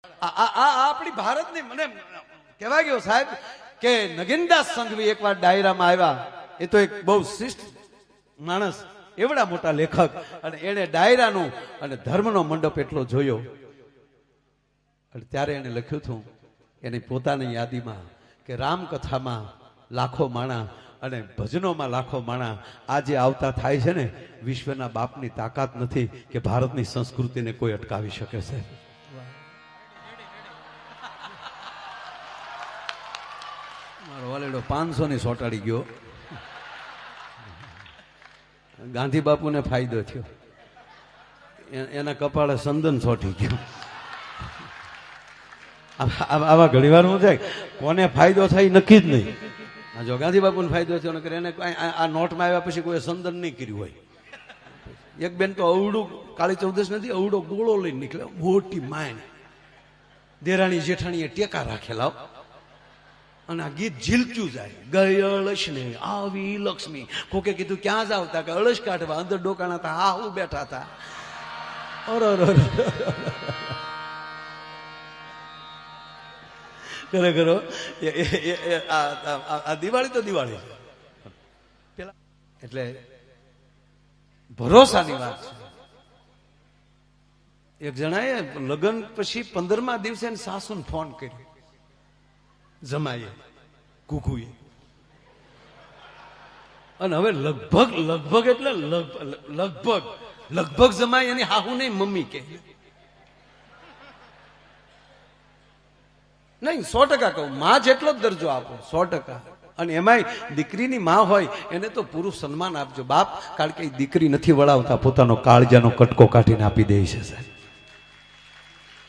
આપણી ભારતની મને કહેવાય ગયો સાહેબ કે નગીનદાસ સંઘવી એકવાર ડાયરામાં આવ્યા. એ તો એક બહુ શિષ્ટ માણસ, એવડા મોટા લેખક, અને એને ડાયરાનું અને ધર્મનો મંડપ એટલો જોયો. અને ત્યારે એને લખ્યું હતું એની પોતાની યાદીમાં કે રામકથામાં લાખો માણા અને ભજનોમાં લાખો માણા આજે આવતા થાય છે ને, વિશ્વના બાપની તાકાત નથી કે ભારતની સંસ્કૃતિને કોઈ અટકાવી શકે છે. મારો વાલેડો 500 ની સોટાડી ગયો. ગાંધી બાપુને ફાયદો થયો, એના કપાળે સંદન સોટી ગયો. આવા ઘણી વાર હું થાય કોને ફાયદો થાય નક્કી જ નહીં. જો ગાંધી બાપુને ફાયદો થયો નકર એને આ નોટમાં આવ્યા પછી કોઈ સંદન નહીં કર્યું હોય. એક બેન તો અવડું કાળી ચૌદશ નથી, અવડો ગોળો લઈને નીકળે, મોટી માયને દેરાણી જેઠાણીએ ટેકા રાખેલા, અને આ ગીત ઝીલક્યું જાય. ગઈ અળશને આવી લક્ષ્મી. કોકે કીધું ક્યાં જાવ તા કે અળશ કાઢવા. અંદર ડોકાણા હતા, હા હું બેઠા હતા. ખરેખર આ દિવાળી તો દિવાળી પેલા એટલે ભરોસાની વાત છે. એક જણાએ લગ્ન પછી 15મા દિવસે સાસુને ફોન કર્યો, જમાઈએ કુકુએ. અને હવે લગભગ એટલે લગભગ જમાય એની હાહુ નહીં મમ્મી કે નહીં. 100% કહું, માં જેટલો જ દરજ્જો આપો, 100%. અને એમાંય દીકરીની માં હોય એને તો પૂરું સન્માન આપજો બાપ, કારણ કે દીકરી નથી વળાવતા, પોતાનો કાળજાનો કટકો કાઢીને આપી દે છે સાહેબ.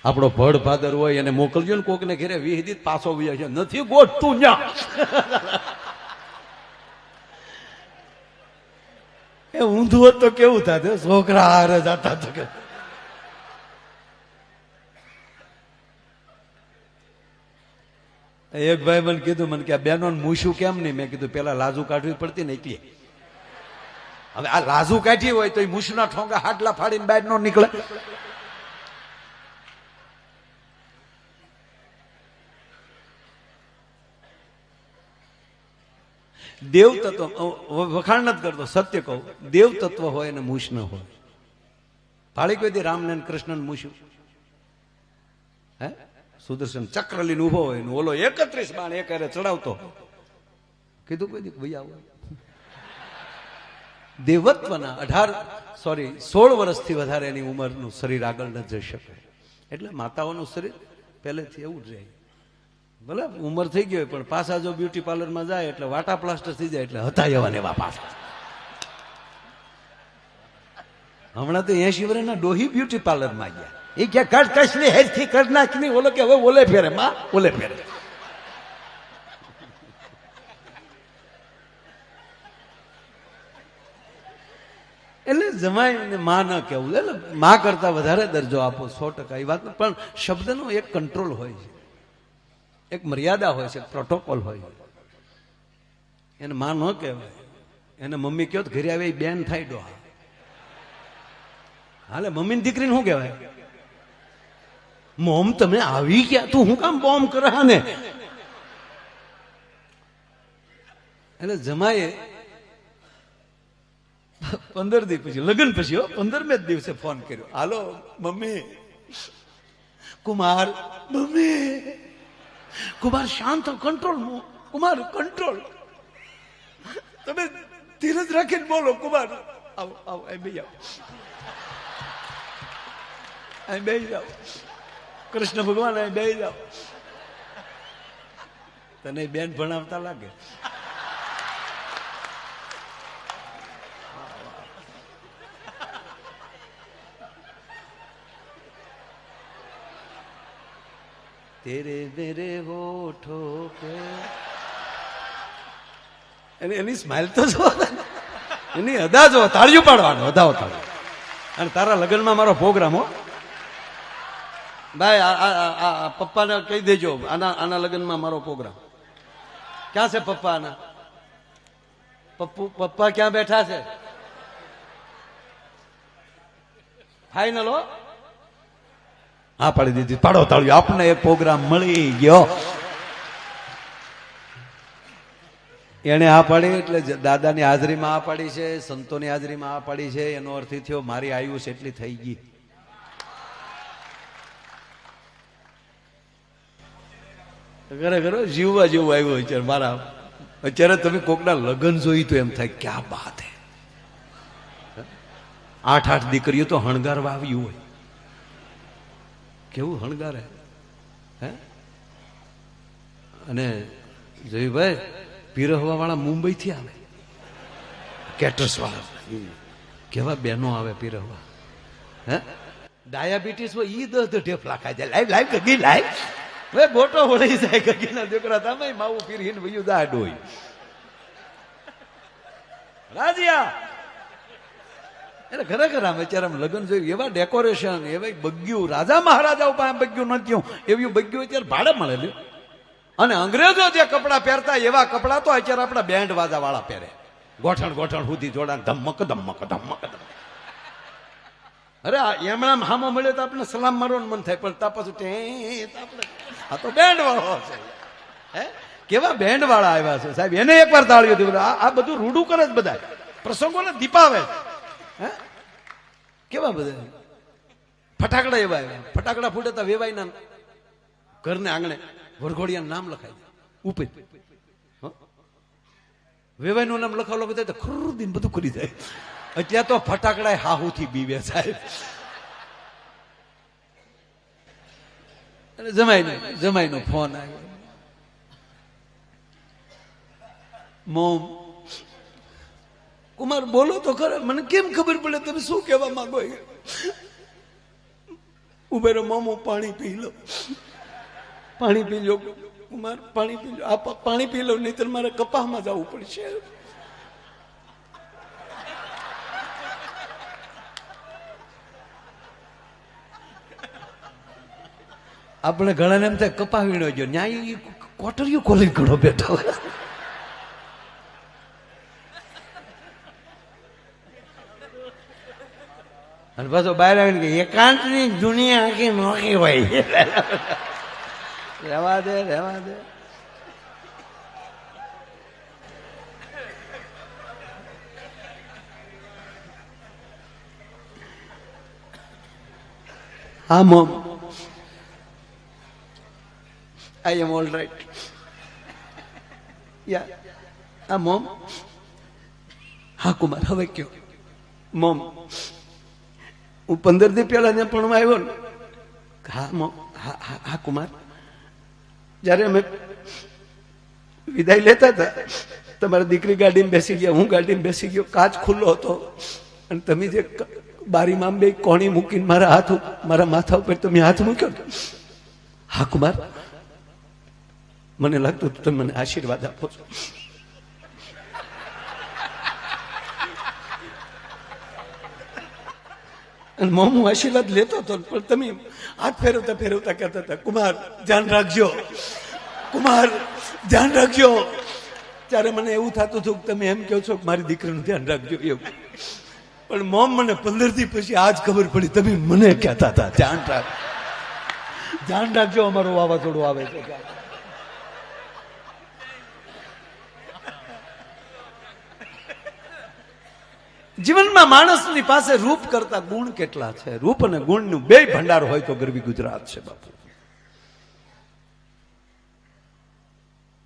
આપણો ભડ ભાદર હોય એને મોકલજો ને કોકને ઘેરે 20 દી પાછો વ્યા છે, નથી ગોઠતું ન્યા. એ ઊંધું હોત તો કેવું થાત, છોકરા હારે જતા તો કે એક ભાઈ મને કીધું, મને કે આ બેનો મૂછું કેમ નહીં? મેં કીધું પેલા લાજુ કાઢવી પડતી ને એટલે. હવે આ લાજુ કાઢી હોય તો મૂછના ઠોંગા હાટલા ફાડીને બહાર નો નીકળે. દેવ તત્વ વખાણ નથી કરતો, સત્ય કહું, દેવ તત્વ હોય અને મૂછ ન હોય. ફાળી કોઈ દી રામને કૃષ્ણને મૂછ્યું? હે સુદર્શન ચક્ર લઈને ઉભો હોય ને ઓલો 31 બાણ એક હારે ચડાવતો, કીધું કોઈ દી ભાઈ આવો? દેવત્વના 16 વર્ષથી વધારે એની ઉંમરનું શરીર આગળ ન જઈ શકે. એટલે માતાઓનું શરીર પહેલેથી એવું જ રહે. ભલે ઉંમર થઈ ગઈ હોય પણ પાછા જો બ્યુટી પાર્લરમાં જાય એટલે વાટા પ્લાસ્ટર થઈ જાય એટલે હતા એવા ને એવા પાછા. હમણાં તો 80 વર્ષના ડોહી બ્યુટી પાર્લરમાં ગયા. એ કે કસલી હેરથી કરી નાખી, ઓલો કે હવે ઓલે ફેરે માં ઓલે ફેરે. એટલે જમાઈને માં ન કેવું, એટલે માં કરતા વધારે દરજ્જો આપો, 100%. એ વાત પણ શબ્દનો એક કંટ્રોલ હોય છે, એક મર્યાદા હોય છે, પ્રોટોકોલ હોય. એને માં ન કહેવાય. એને મમ્મી કહો તો ઘરે આવે બેન થાય ડોહા. હાલે મમ્મીની દીકરીને શું કહેવાય? મોમ તમે આવી ગયા, તું હું કામ બોમ્બ કરે ને? એટલે જમાએ 15 દિવસ પછી, લગ્ન પછી 15મે દિવસે ફોન કર્યો, હાલો મમ્મી. કુમાર, મમ્મી કુમાર શાંત, કંટ્રોલ કુમાર, કંટ્રોલ. તમે ધીરજ રાખીને બોલો કુમાર. આવો આવો, અહીં બે આવો, અહીં બે જાઓ. કૃષ્ણ ભગવાન અહીં બે જાઓ. તને બેન ભણાવતા લાગે. તેરે મેરે હોઠો પે, એની સ્માઇલ તો જો, એની અદા જો, તાળીઓ પાડવાનો, અદાઓ તાળીઓ. અને તારા લગ્નમાં મારો પ્રોગ્રામ હો ભાઈ. આ પપ્પાને કહી દેજો, આના લગ્નમાં મારો પ્રોગ્રામ. ક્યાં છે પપ્પા? આના પપ્પા ક્યાં બેઠા છે? ફાઈનલ હો. હા પાડી દીધી. પાડો તાળીઓ, આપને એક પ્રોગ્રામ મળી ગયો. એને આ પાડી એટલે દાદાની હાજરીમાં આ પાડી છે, સંતોની હાજરીમાં આ પાડી છે. એનો અર્થ એ થયો મારી આયુષ એટલી થઈ ગઈ. ખરેખર જીવવા જેવું આવ્યું અત્યારે મારા. અત્યારે તમે કોકના લગ્ન જોઈ તો એમ થાય ક્યાં બાત હે. 8 દીકરીઓ તો હણગારવા આવ્યું હોય. કેવું હણગારે હે. અને જોયુભાઈ પીરહવા વાળા મુંબઈ થી આવે, કેટરસ વાળા કેવા બહેનો આવે પીરહવા. હે ડાયાબિટીસ હોય ઈ 10 ઢેફલા ખાઈ જાય. લાઈવ લાઈવ ગગી લાઈવ હવે બોટો વળી જાય. ગગીના દીકરા તમે માવું પીરીને વયું દાડ હોય. રાજીયા એટલે ખરેખર આમ અત્યારે લગ્ન જોયું એવા ડેકોરેશન, એવા બગ્યું, રાજા મહારાજાઓ પાસે બગ્યું નથી, એવી બગ્યું અત્યારે ભાડે મળેલું. અને અંગ્રેજો જે કપડા પહેરતા એવા કપડા તો અત્યારે આપણા બેન્ડ વાજા વાળા પહેરે. ગોઠણ ગોઠણ સુધી જોડાણ ધમક ધમક ધમક. અરે એમણા હામો મળ્યો તો આપણે સલામ મારવાનું મન થાય, પણ તા પાછું આપણે આ તો બેન્ડ વાળો છે. હે કેવા બેન્ડ વાળા આવ્યા છે સાહેબ. એને એકવાર તાળીઓ દીધું. આ બધું રૂડું કરે જ બધા પ્રસંગોને દીપાવે. હે કેવા બધા ફટાકડા એવા આવ્યા. ફટાકડા ફૂટતા વેવાઈના ઘરને આંગણે વરઘોડિયાનું નામ લખાય ઉપર. વેવાઈનું નામ લખાવ લખાય તો ખરું દિન બધું કરી જાય. અત્યારે તો ફટાકડા હાહુથી બીવે સાહેબ. અને જમાઈનો ફોન આવ્યો. મોમ કુમાર બોલો તો ખરા, મને કેમ ખબર પડે તમે શું કહેવા માંગો. ઉભેરો મામો પાણી પી લો, પાણી પી લો કુમાર, પાણી પી લો. આ પાણી પી લો નહીં તો મારે કપાસમાં જવું પડશે. આપણે ઘણા એમ થાય કપા વીણો ગયો, ન્યાય કોટરીઓ ખોલી ઘણો બેઠો. અને પાછો બહાર આવીને કે એકાંતની દુનિયા આખી નોખી હોય. રહેવા દે રહેવા દે. હા mom, I am all right. Yeah. Mom. હા કુમાર હવે કયો. મોમ હું 15 દી પહેલા ત્યાં પણ આવ્યો ને. હા મોમ. હા કુમાર જયારે અમે વિદાય લેતા હતા તમારી દીકરી ગાડીમાં બેસી ગયા, હું ગાડીમાં બેસી ગયો. કાચ ખુલ્લો હતો અને તમે જે બારીમાં બે કોણી મૂકીને મારા માથા ઉપર તમે હાથ મૂક્યો. હા કુમાર મને લાગતું તમે મને આશીર્વાદ આપો છો. અને મોમ હું આશીર્વાદ લેતો હતો પણ તમે હાથ ફેરવતા ફેરવતા કહેતા હતા કુમાર ધ્યાન રાખજો, કુમાર ધ્યાન રાખજો. ત્યારે મને એવું થતું હતું કે તમે એમ કહો છો કે મારી દીકરીનું ધ્યાન રાખજો એવું. પણ મોમ મને 15 દી પછી આજ ખબર પડી તમે મને કહેતા હતા ધ્યાન રાખજો અમારું વાવાઝોડું આવે છે. જીવનમાં માણસની પાસે રૂપ કરતા ગુણ કેટલા છે. રૂપ અને ગુણનું બે ભંડાર હોય તો ગરવી ગુજરાત છે બાપુ.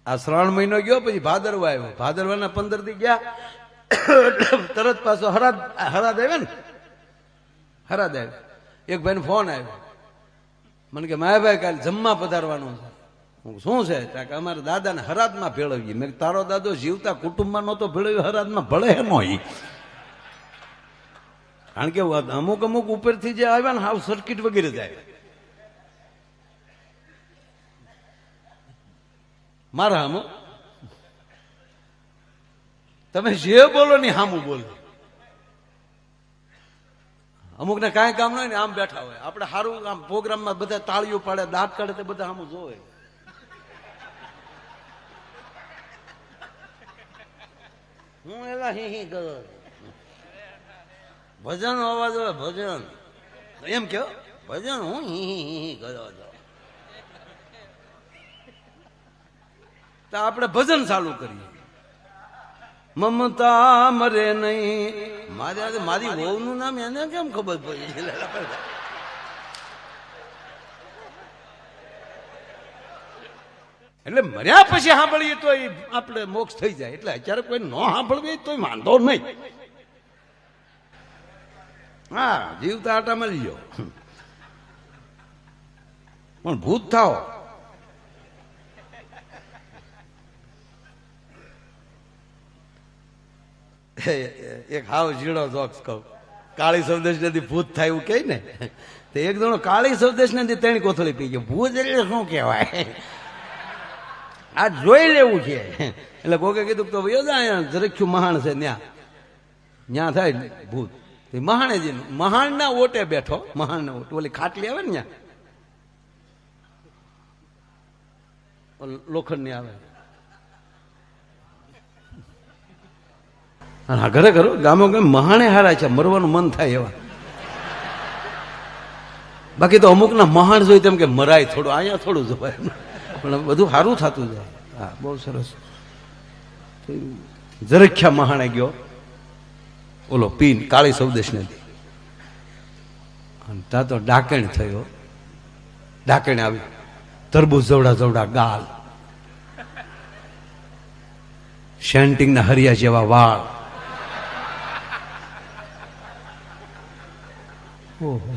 આ શ્રાવણ મહિનો ગયો પછી ભાદરવા આવ્યો. ભાદરવાના 15 દી ગયા તરત પાછો હરાદ આવ્યો ને. હરાદ આવ્યો. એક ભાઈ નો ફોન આવ્યો મને કે માયાભાઈ કાલે જમવા પધારવાનું છે. હું શું છે કે અમારા દાદાને હરાદમાં ભેળવીએ. મેં તારો દાદો જીવતા કુટુંબમાં નહોતો ભેળવ્યો, હરાદમાં ભળે નો. કારણ કે અમુક ઉપરથી જે આવ્યા ને હાવ સર્કિટ વગેરે જાય. મારા હામો તમે જે બોલો ને હામું બોલો. અમુક ને કાંઈ કામ ન હોય ને આમ બેઠા હોય. આપણે સારું આમ પ્રોગ્રામમાં બધા તાળીઓ પાડે, દાંત કાઢે તો બધા હામું જોવે. હું એલા હી ગયો ભજન અવાજ હોય ભજન એમ કયો ભજન હું ગયો છો તો આપણે ભજન ચાલુ કરીએ. મમતા મરે નહીં. મારી વહુનું નામ એને કેમ ખબર પડી? એટલે મર્યા પછી સાંભળીએ તો આપણે મોક્ષ થઈ જાય. એટલે અત્યારે કોઈ ન સાંભળવી તો વાંધો નહીં. હા, જીવતા આટા મળી ગયો પણ ભૂત થાઓ. એક હાવ ઝીણો જોક્સ કહું. કાળી સૌદેશ નથી ભૂત થાય એવું કહે ને, તો એક જણો કાળી સૌદેશ નથી તેની કોથળી પી ગયો. ભૂત એટલે શું કહેવાય? આ જોઈ લેવું છે. એટલે કોકે કીધું તો જરખ્યું મહાણ છે ન્યા થાય ભૂત. મહાણેજી મહાણ ના ઓટે બેઠો. મહાણ ના ઓટે ઓલી ખાટલી આવે ને ત્યાં લોખંડ ની આવે. હા, ઘરે ઘરો ગામો ગામ મહાણે હારા છે, મરવાનું મન થાય એવા. બાકી તો અમુક ના મહાણ જોઈ તેમ કે મરાય થોડું, અહીંયા થોડું જવાય, પણ બધું સારું થતું જાય. હા, બહુ સરસ. જરખ્યા મહાણે ગયો ઓલો પીન કાળી સૌદેશ નથી. ત્યાં તો ડાકણ થયો. ડાકણ આવી, તરબૂચ જવડા જવડા ગાલ, શેન્ટિંગ ના હરિયા જેવા વાળ. ઓહો,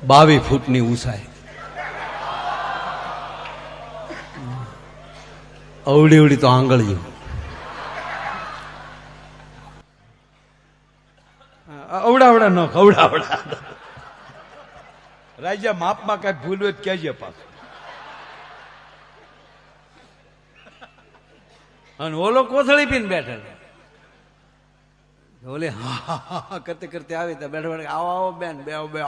બાવી ફૂટની ઊંચાઈ, અવડી અવડી તો આંગળીઓ. અવડાવડા ન ખવડાવડા. રાજા માપમાં કઈ ભૂલ હોય કહેજે પાછું. અને ઓલો કોથળી પીને બેઠેલો. ઓલે હા કરતે કરતે આવી તો બેઠા બેઠા આવો આવો બેન બે બે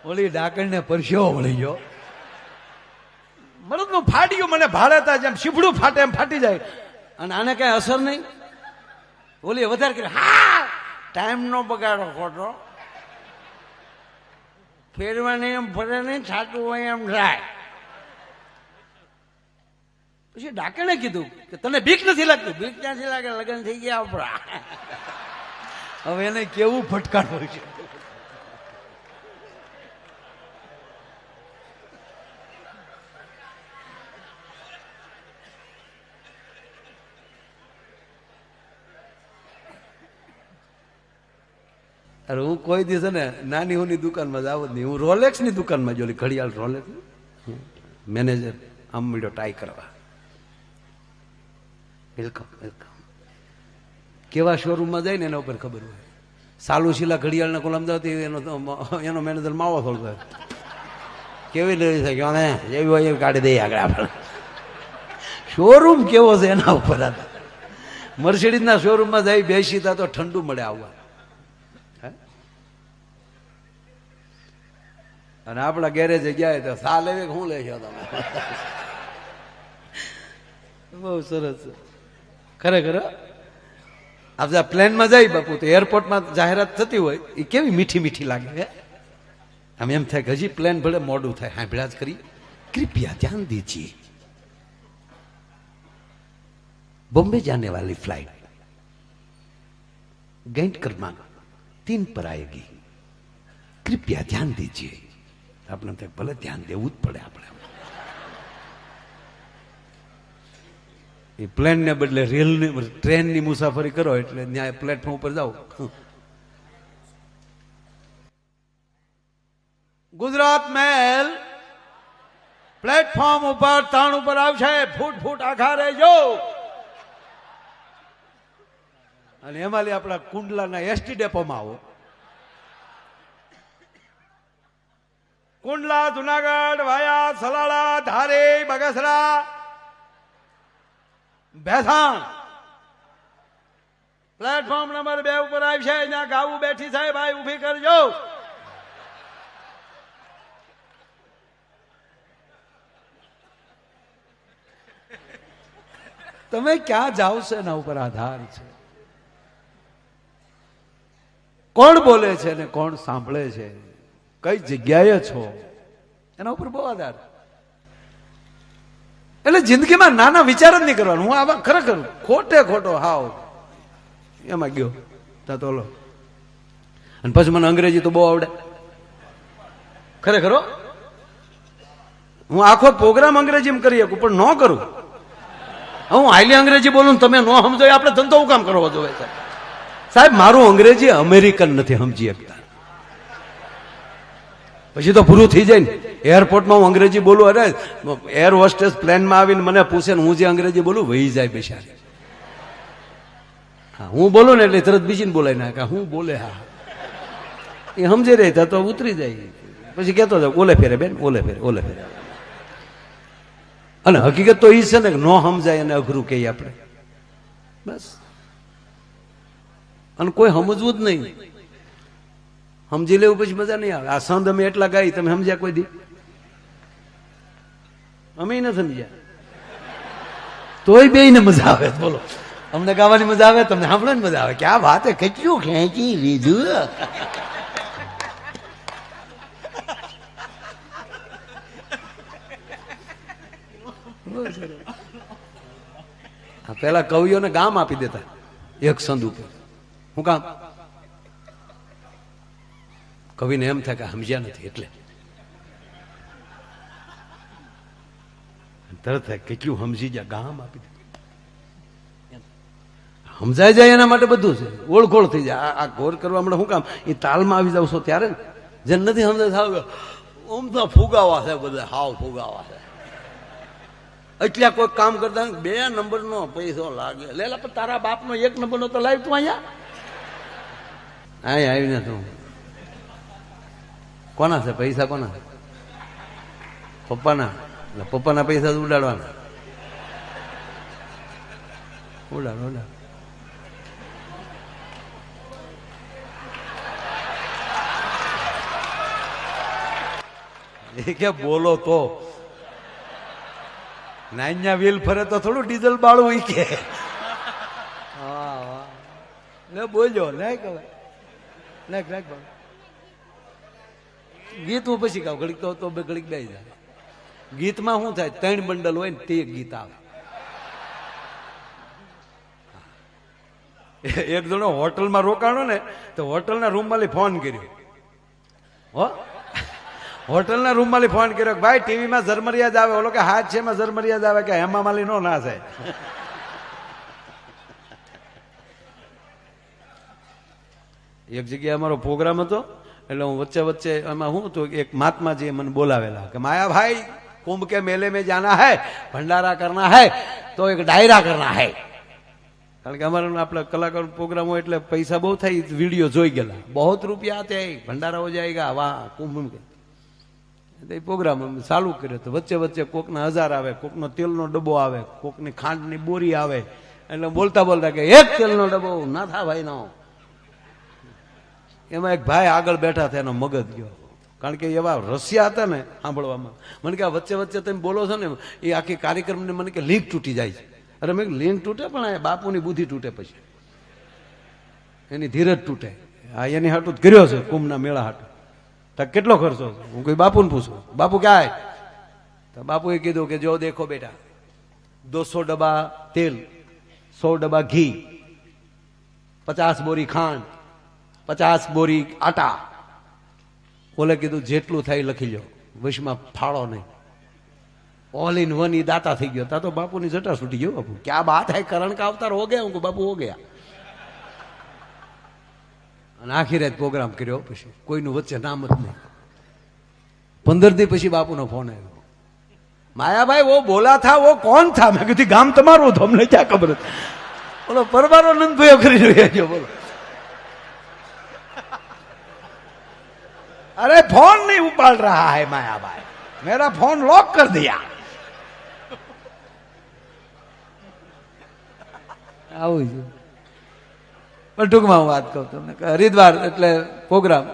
ઓલી ડાકણ ને પરસ્યો વળી ગયો. મરદનું ફાટ્યું. મને ભાડે તા જેમ શીફડું ફાટે એમ ફાટી જાય. અને આને કઈ અસર નહીં. ઓલી વધારે કરી, હા ટાઈમ નો બગાડો ખોટો, ફેરવાની એમ ફરે નહીં, છાટું હોય એમ થાય. પછી ડાકણે કીધું કે તને બીક નથી લાગતી? બીક ક્યાંથી લાગે, લગ્ન થઈ ગયા આપણા. હવે એને કેવું ફટકારવું છે. અરે હું કોઈ દિવસ ને નાની હુંની દુકાનમાં જ આવું જ નહીં. હું રોલેક્સ ની દુકાનમાં જોલી, ઘડિયાળ રોલેક્સ મેનેજર આમ મળ્યો ટ્રાય કરવા. Welcome welcome. કેવા શોરૂમમાં જાય ને એના ઉપર ખબર હોય. સાલુશીલા ઘડિયાળના કોલમ જતી એનો મેનેજર માવો થોડો કેવી લેવી છે કે જેવી હોય એવી કાઢી દઈએ આગળ આપણે. શોરૂમ કેવો છે એના ઉપર. મર્સિડીઝના શોરૂમમાં જાય બેસી તા તો ઠંડુ મળે આવવા. અને આપણા ગેરેજે ગયા તો સા લેવી શું લેશો તમે? બહુ સરસ. ખરેખર આપણે પ્લેનમાં જાય બાપુ તો એરપોર્ટમાં જાહેરાત થતી હોય એ કેવી મીઠી મીઠી લાગે. આમ એમ થાય કે હજી પ્લેન ભલે મોડું થાય, સાંભળ્યા જ કરી. કૃપયા ધ્યાન દીજીએ, बॉम्बे जाने वाली फ्लाइट गैंट क्रमांक 3 पर आएगी, कृपया ध्यान दीजिए. આપણે તો ભલે ધ્યાન દેવું જ પડે. આપણે એ પ્લેન ને બદલે રેલની ટ્રેનની મુસાફરી કરો એટલે ન્યાય પ્લેટફોર્મ ઉપર જાઓ. ગુજરાત મેલ પ્લેટફોર્મ ઉપર તાણ ઉપર આવશે. ફૂટ ફૂટ આખા રહેજો. અને એમાં આપણા કુંડલાના એસટી ડેપોમાં આવો. કુંડલા જુનાગઢ વાયા સલાળા ધારી બગસરા ભેસાણ પ્લેટફોર્મ નંબર 2 ઉપર આવી છે. અહીંયા ગાવું બેઠી છે ભાઈ, ઉભી કરજો. તમે ક્યાં જાઓ છો એના ઉપર આધાર છે. કોણ બોલે છે ને કોણ સાંભળે છે, કઈ જગ્યાએ છો, એના ઉપર બહુ આધાર. એટલે જિંદગીમાં નાના વિચાર જ નહીં કરવાનું. હું આવા ખરેખર ખોટે ખોટો હાવ એમાં ગયો તો લો. અને પછી મને અંગ્રેજી તો બહુ આવડે ખરેખર. હું આખો પ્રોગ્રામ અંગ્રેજીમાં કરી શકું પણ ન કરું. હું હાઈલી અંગ્રેજી બોલું ને તમે ન સમજો, આપણે ધંધો હું કામ કરવો જોઈએ સાહેબ? મારું અંગ્રેજી અમેરિકન નથી સમજી શકતા. પછી તો પૂરું થઈ જાય ને. એરપોર્ટમાં હું અંગ્રેજી બોલું, અરે એર હોસ્ટેસ પ્લેનમાં આવીને મને પૂછે ને હું જે અંગ્રેજી બોલું વહી જાય બિચારી. હા, હું બોલું ને એટલે તરત બીજીને બોલાય નાખે. હું બોલે હા એ સમજી રહી તો ઉતરી જાય. પછી કહેતો હતો ઓલે ફેરે બેન, ઓલે ફેરે, ઓલે ફેરે. અને હકીકત તો એ છે ને કે ન સમજાય અને અઘરું કહીએ આપણે બસ. અને કોઈ સમજવું જ નહીં. સમજી લેવું પછી મજા નહીં આવે. આ સંદ અમે એટલા ગાઈ, તમે સમજ્યા કોઈ દી? અમે ન સમજ્યા તોય બે ને મજા આવે. બોલો, અમને ગાવાની મજા આવે, તમને સાંભળવાની મજા આવે. ક્યાં વાત હે, કેટલું ખેંચી લીધું. પેલા કવિઓને ગામ આપી દેતા એક સંદ ઉપર. હું કામ? કવિને એમ થાય કે સમજ્યા નથી એટલે તરત થાય કેટલું સમજી જાય, ગામ આપી દે. સમજાઈ જાય એના માટે બધું છે. ઓળખોળ થઈ જાય. આ ઘોર કરવા માટે શું કામ? એ તાલમાં આવી જાવ છો ત્યારે ને. જેને નથી સમજાય થાવ ઓમ તો ફુગાવા છે બધા, હાવ ફુગાવા છે. એટલે કોઈ કામ કરતા 2 નંબરનો પૈસો લાગે. લેલા પણ તારા બાપનો 1 નંબરનો તો લાવ તું અહીંયા. અહીં આવીને તું કોના છે પૈસા? કોના? પપ્પાના. પપ્પાના પૈસા તો ઉડાડવાના. ઉડાડ ઉડાડ. એ કે બોલો તો નાન્યા વ્હીલ ફરે તો થોડું ડીઝલ બાળવું ઈ કે. હા ને બોલ્યો લાય કે લાગ લાગ. ગીત હું પછી ગાઉં ઘડીક તો બે ઘડીક બે જાય. ગીતમાં શું થાય? 3 બંડલ હોય ને તે ગીત આવે. એક જણો હોટલમાં રોકાણો ને તો હોટલના રૂમ માંથી ફોન કર્યો. હો, હોટલના રૂમ માંથી ફોન કર્યો કે ભાઈ ટીવીમાં ઝરમરિયા જ આવે. ઓલો કે હાથ છે એમાં ઝરમરિયા જ આવે કે હેમા માલી નો ના થાય. એક જગ્યાએ અમારો પ્રોગ્રામ હતો એટલે હું વચ્ચે વચ્ચે એમાં શું હતું, એક મહાત્માજી મને બોલાવેલા કે માયા ભાઈ कुंभ के मेले में जाना है, भंडारा करना है तो एक डायरा करना है. કારણ કે અમારે આપણે કલાકાર પ્રોગ્રામ હોય એટલે પૈસા બહુ થાય. વિડીયો જોઈ ગયેલા, બહુ રૂપિયા આતે ભંડારા હો જાયગા વાહ કુંભ. પ્રોગ્રામ ચાલુ કર્યો તો વચ્ચે વચ્ચે કોકના 1000 આવે, કોકનો તેલનો ડબ્બો આવે, કોકની ખાંડની બોરી આવે. એટલે બોલતા બોલતા કે એક તેલનો ડબ્બો ના થા ભાઈ નો. એમાં એક ભાઈ આગળ બેઠા હતા, એનો મગજ ગયો. કારણ કે એવા રસિયા હતા ને સાંભળવામાં. મને કે વચ્ચે વચ્ચે તમે બોલો છો ને એ આખી કાર્યક્રમને મને કે લીક તૂટી જાય છે. અરે મેં લીંક તૂટે પણ બાપુની બુદ્ધિ તૂટે, પછી એની ધીરજ તૂટે. આ એની હાટું જ કર્યો છે કુંભના મેળા હાટું. તો કેટલો ખર્ચો? હું કોઈ બાપુને પૂછું, બાપુ ક્યાં? તો બાપુએ કીધું કે જો દેખો બેટા, 200 ડબ્બા તેલ, 100 ડબ્બા ઘી, 50 બોરી ખાંડ, 50 બોરી આટા. ઓલે કીધું જેટલું થાય લખી લો, વશમાં ફાળો નહીં. ऑल इन वन दाता थी गयो. ता तो बापू ની જટા છૂટી ગયો. बापू क्या बात है, करण का अवतार हो गया. उनको बापू हो गया. અને આખી રાત પ્રોગ્રામ કર્યો. પછી કોઈનું વચ્ચે નામ જ નહીં. 15 દી પછી બાપુનો ફોન આવ્યો, માયાભાઈ वो बोला था वो कौन था? मैं कીધું ગામ તમારું હતું, અમને ક્યાં ખબર હતી. બોલો પરબારો નંદભાઈ કરી રહ્યા છો. બોલો अरे फोन नहीं उपाड़ रहा है माया भाई, मेरा फोन लॉक कर दिया. આવું છે. પણ ટૂંકમાં હું વાત કહું તમને, હરિદ્વાર એટલે પ્રોગ્રામ,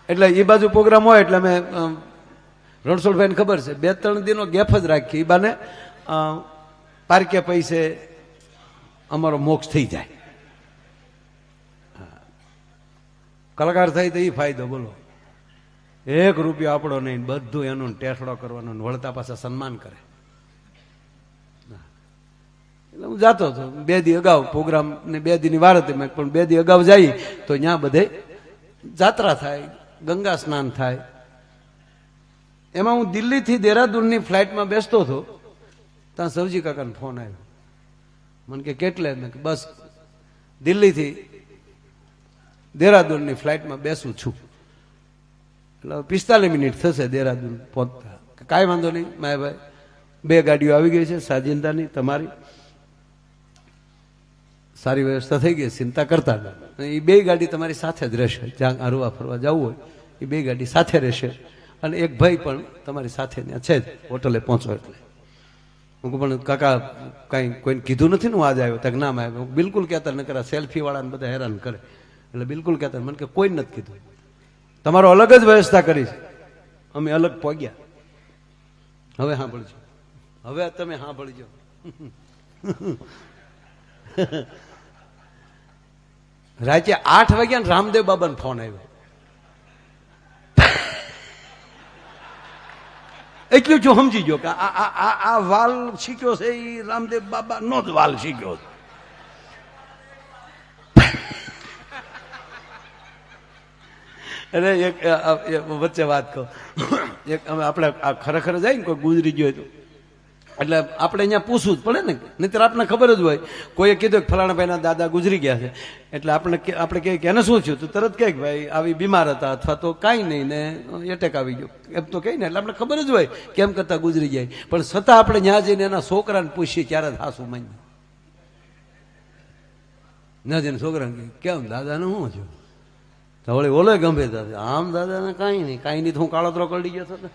એટલે એ બાજુ પ્રોગ્રામ હોય એટલે અમે રણછોડભાઈને ખબર છે 2-3 દિનનો ગેપ જ રાખી. એ બાને પારકે પૈસે અમારો મોક્ષ થઈ જાય. કલાકાર થાય તો એ ફાયદો બોલો. 1 રૂપિયો આપણો નહીં, બધું એનું ટેસડો કરવાનો, વળતા પાછા સન્માન કરે. એટલે હું જાતો હતો 2 દી અગાઉ પ્રોગ્રામ ને 2 દીની વાર હતી, મેં પણ 2 દી અગાઉ જઈ તો ત્યાં બધે જાત્રા થાય, ગંગા સ્નાન થાય. એમાં હું દિલ્હીથી દેહરાદૂનની ફ્લાઇટમાં બેસતો હતો, ત્યાં સવજી કાકાનો ફોન આવ્યો. મને કે કેટલે? મેં કે બસ દિલ્હીથી દેહરાદૂનની ફ્લાઇટમાં બેસું છું, એટલે 45 મિનિટ થશે દેહરાદૂન પહોંચતા. કાંઈ વાંધો નહીં માયાભાઈ, 2 ગાડીઓ આવી ગઈ છે, સાજિંદાની તમારી સારી વ્યવસ્થા થઈ ગઈ, ચિંતા કરતા નહીં. એ 2 ગાડી તમારી સાથે જ રહેશે, જ્યાં હરવા ફરવા જવું હોય એ 2 ગાડી સાથે રહેશે. અને એક ભાઈ પણ તમારી સાથે ત્યાં છે જ, હોટલે પહોંચો એટલે. હું પણ કાકા કાંઈ કોઈને કીધું નથી ને હું આજે આવ્યો? તક ના આવ્યો. હું બિલકુલ કહેતા ન કરા, સેલ્ફી વાળાને બધા હેરાન કરે એટલે બિલકુલ કહેતા. મને કે કોઈ નથી કીધું, તમારો અલગ જ વ્યવસ્થા કરી છે, અમે અલગ પહોંચ્યા. હવે સાંભળજો, હવે તમે સાંભળજો. રાતે 8 વાગ્યા ને રામદેવ બાબાનો ફોન આવ્યો. એટલું જો સમજી ગયો કે આ વાલ શીખ્યો છે એ રામદેવ બાબા નો જ વાલ શીખ્યો છે. એટલે એક વચ્ચે વાત કહું, એક આપણે ખરેખર જાય ને કોઈ ગુજરી ગયો તો એટલે આપણે અહીંયા પૂછવું જ પડે ને, નહીંતર આપણને ખબર જ હોય. કોઈએ કીધું કે ફલાણા ભાઈના દાદા ગુજરી ગયા છે, એટલે આપણે કહીએ કે એને શું થયું? તો તરત કહે કે ભાઈ આવી બીમાર હતા, અથવા તો કાંઈ નહીં ને એટેક આવી ગયો, એમ તો કહી ને. એટલે આપણે ખબર જ હોય કેમ કરતા ગુજરી જાય, પણ છતાં આપણે ત્યાં જઈને એના છોકરાને પૂછીએ ત્યારે જ હાસું માની ના જઈને છોકરાને કેમ દાદાને શું થયું? તો વળી ઓલો ગંભીર દાદા, આમ દાદાને કાંઈ નહીં તો હું કાળોતરો કરડી ગયો હતો.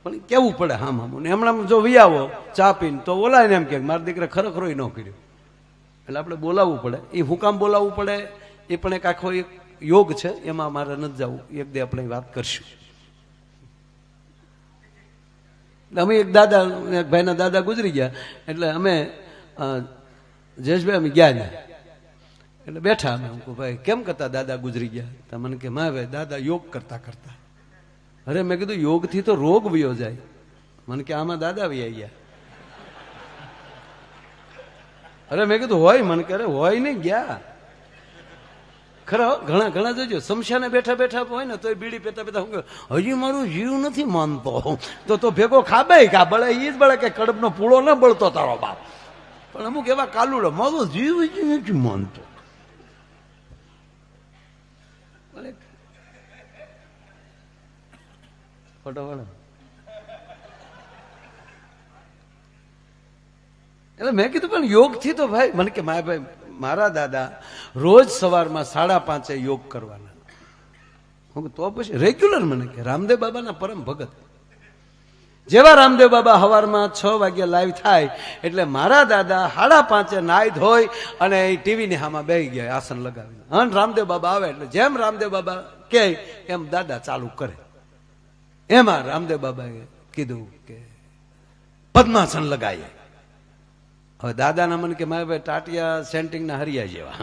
પણ કેવું પડે હામ હામું ને. હમણાં જો વિયાવો ચા પીને તો બોલાય ને એમ કે મારા દીકરા ખરેખર ન કર્યું, એટલે આપણે બોલાવવું પડે. એ હું કામ બોલાવવું પડે એ પણ એક આખો એક યોગ છે, એમાં મારે નથી જવું. એક દે આપણે વાત કરશું. અમે એક દાદા, એક ભાઈના દાદા ગુજરી ગયા, એટલે અમે જયેશભાઈ અમે ગયા ને એટલે બેઠા અમે. હું કહું ભાઈ કેમ કરતા દાદા ગુજરી ગયા? તો મને કે મા ભાઈ દાદા યોગ કરતા કરતા. અરે મેં કીધું યોગથી તો રોગ વયો જાય. મને કે આમાં દાદા વયા ગયા. અરે મેં કીધું હોય? મને કે અરે હોય નહીં ગયા ખરા. ઘણા ઘણા જોજો સમશાને બેઠા બેઠા હોય ને તો બીડી પેતા પેતા હું હજી મારું જીવ નથી માનતો, તો ભેગો ખાબે કા બળે એ જ બળે કે કડબનો પૂળો ન બળતો તારો બાપ. પણ અમુક એવા કાલુડો મારો જીવ નથી માનતો. એટલે મેં કીધું પણ યોગ થી તો ભાઈ, મને કે ભાઈ મારા દાદા રોજ સવારમાં 5:30 યોગ કરવાના. તો પછી રેગ્યુલર. મને કે રામદેવ બાબાના પરમ ભગત. જેવા રામદેવ બાબા સવારમાં 6 વાગ્યા લાઈવ થાય એટલે મારા દાદા 5:30 નાઈ ધોઈ અને ટીવી ની સામે બેસી ગયા આસન લગાવીને. અને રામદેવ બાબા આવે એટલે જેમ રામદેવ બાબા કે એમ દાદા ચાલુ કરે. એમાં રામદેવ બાબાએ કીધું કે પદ્માસન લગાવીએ. હવે દાદાના મને કે મારે ભાઈ ટાટિયા સેન્ટિંગના હરિયા જેવા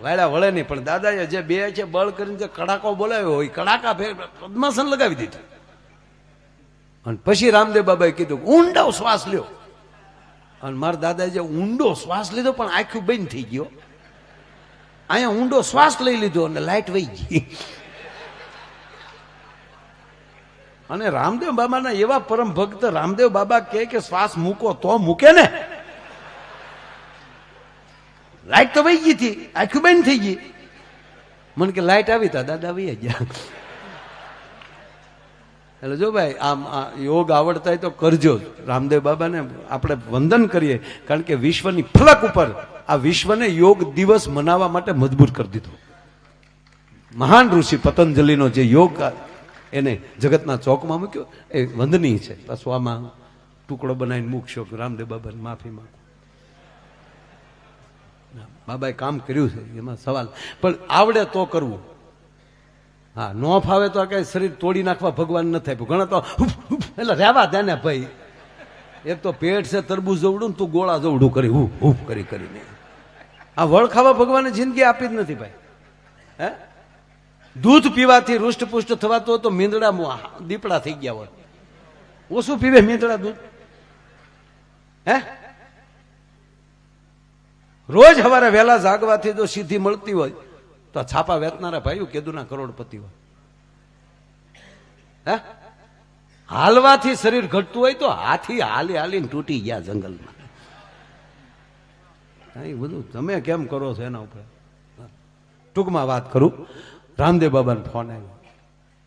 વાયડા વળે નહીં, પણ દાદાએ જે બે છે બળ કરીને જે કડાકો બોલાવ્યો હોય કડાકા ફેર પદ્માસન લગાવી દીધું. અને પછી રામદેવ બાબાએ કીધું ઊંડો શ્વાસ લ્યો. અને મારા દાદાએ જે ઊંડો શ્વાસ લીધો પણ આખું બંધ થઈ ગયો. અહીંયા ઊંડો શ્વાસ લઈ લીધો અને લાઈટ વહી ગઈ. અને રામદેવ બાબાના એવા પરમ ભક્ત રામદેવ બાબા કે શ્વાસ મૂકો તો મૂકે ને. લાઈટ તો વહી ગઈ હતી, આખું બંધ થઈ ગઈ. મને કે લાઈટ આવી તા દાદા વહી ગયા. એટલે જો ભાઈ આમ યોગ આવડતા હોય તો કરજો. રામદેવ બાબાને આપણે વંદન કરીએ, કારણ કે વિશ્વની ફલક ઉપર આ વિશ્વને યોગ દિવસ મનાવવા માટે મજબૂર કરી દીધો. મહાન ઋષિ પતંજલિનો જે યોગ એને જગતના ચોકમાં મૂક્યો એ વંદનીય છે. પાછું આમાં ટુકડો બનાવીને મૂકશો કે રામદેવ બાબાને માફી માંગો. બાબાએ કામ કર્યું છે એમાં સવાલ, પણ આવડે તો કરવું. હા, ન ફાવે તો કઈ શરીર તોડી નાખવા ભગવાન ન થાય. ઘણા તો એટલે રહેવા દે ને ભાઈ, એક તો પેટ છે તરબૂચ જવડું, તું ગોળા જવડું કરી હું કરી કરીને. આ વળ ખાવા ભગવાને જિંદગી આપી જ નથી ભાઈ. હે, દૂધ પીવાથી રૂષ્ટપુષ્ટ થવાતું હોય તો મીંદડા દીપડા થઈ ગયા હોય. ઓછું પીવે મીંદડા દૂધ? હે, રોજ સવારે વહેલા જાગવાથી જો સિદ્ધિ મળતી હોય તો છાપા વેચનારા ભાઈઓ કેદુના કરોડપતિ હોય. હે, હાલવાથી શરીર ઘટતું હોય તો હાથી હાલીને તૂટી ગયા જંગલમાં. એ બધું તમે કેમ કરો છો એના ઉપર. ટૂંકમાં વાત કરું, રામદેવ બાબાનો ફોન આવ્યો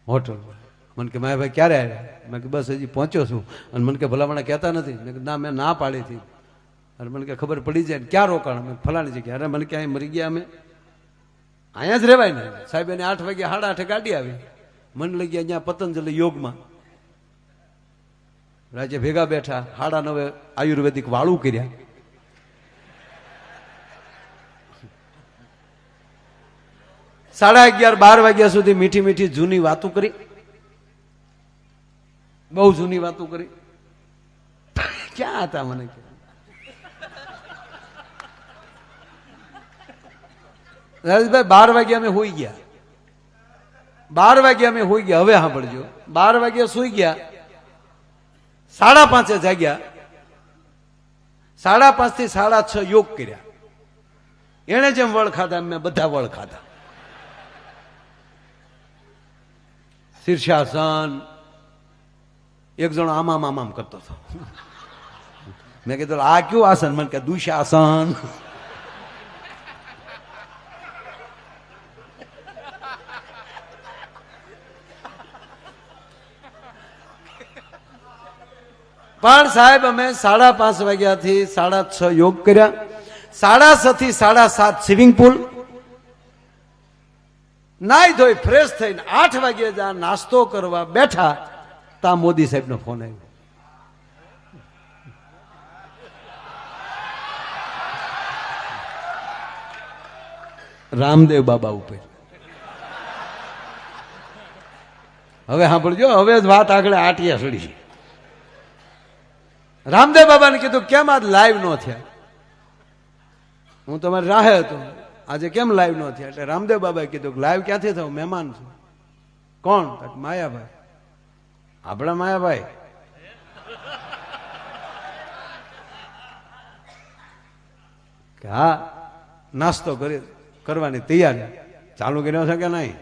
હોટલમાં. મને કે માયા ભાઈ ક્યારે આવ્યા? મેં કે બસ હજી પહોંચ્યો છું. અને મને કે ભલામણા કહેતા નથી. મેં ના, મેં ના પાડી હતી. અને મને કે ખબર પડી જાય ક્યાં રોકાણ? મેં ફલાણી જગ્યા. અરે મને કે અહીં મરી ગયા અમે, અહીંયા જ રહેવાય ને સાહેબ. એને 8 વાગે 8:30 ગાડી આવી. મને લઈ ગયા અહીંયા પતંજલિ યોગમાં. રાજે ભેગા બેઠા 9:30 આયુર્વેદિક વાળું કર્યા. સાડા 11-12 વાગ્યા સુધી મીઠી મીઠી જૂની વાતો કરી. બહુ જૂની વાતો કરી. ક્યાં હતા મને કે રાજભાઈ 12 વાગ્યા અમે હોઈ ગયા. 12 વાગ્યા અમે હોઈ ગયા. હવે સાંભળજો, 12 વાગ્યા સુઈ ગયા, 5:30 જાગ્યા. 5:30 થી 6:30 યોગ કર્યા. એને જેમ વળ ખાધા મેં બધા વળ ખાધા. શીર્ષાસન. એક જણો આમામ કરતો હતો. મેં કીધું આ કયું આસન? મને કે દુશાસન. પણ સાહેબ અમે 5:30 વાગ્યાથી 6:30 યોગ કર્યા. 6:30 થી 7:30 સ્વિમિંગ પુલ. નાઈ ધોઈ ફ્રેશ થઈને 8 વાગે જ્યાં નાસ્તો કરવા બેઠા ત્યાં મોદી સાહેબ નો ફોન આવ્યો. રામદેવ બાબા ઉપર. હવે સાંભળજો, હવે જ વાત આગળ આટિયા સડી. રામદેવ બાબાને કીધું કેમ આજ લાઈવ નો થયા? હું તમારી રાહે હતો, આજે કેમ લાઈવ નો થયા? એટલે રામદેવ બાબાએ કીધું લાઈવ ક્યાંથી થયું? મહેમાન છું. કોણ? માયાભાઈ. આપણા માયાભાઈ. કે હા, નાસ્તો કરવાની તૈયારી ચાલુ કર્યો છે કે નહીં?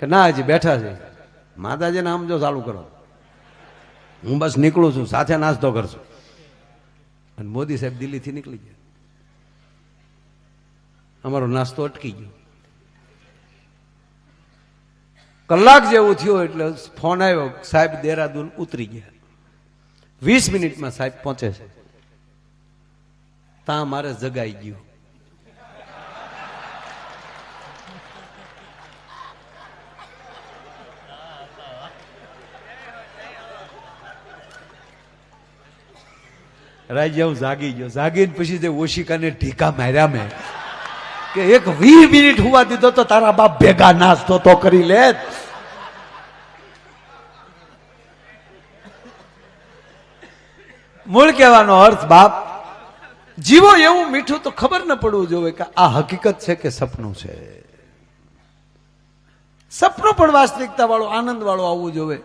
કે ના, હજી બેઠા છે. માતાજીને આમ જો ચાલુ કરો, હું બસ નીકળું છું, સાથે નાસ્તો કરશું. અને મોદી સાહેબ દિલ્હીથી નીકળી ગયા. અમારો નાસ્તો અટકી ગયો. કલાક જેવું થયું એટલે ફોન આવ્યો, સાહેબ દેહરાદૂન ઉતરી ગયા. 20 મિનિટમાં સાહેબ પહોંચે છે. ત્યાં મારે જગાઈ ગયું. રાજ્ય હું જાગી ગયો. જાગીને પછી જે ઓશિકાને ઢીકા માર્યા મેં કે એક 20 મિનિટ હુવા દીધો તો તારા બાપ ભેગા નાસ્તો તો કરી લે. મૂળ કહેવાનો અર્થ બાપ જીવો એવું મીઠું તો ખબર ન પડવું જોઈએ કે આ હકીકત છે કે સપનું છે. સપનું પણ વાસ્તવિકતા વાળું, આનંદ વાળું આવવું જોઈએ.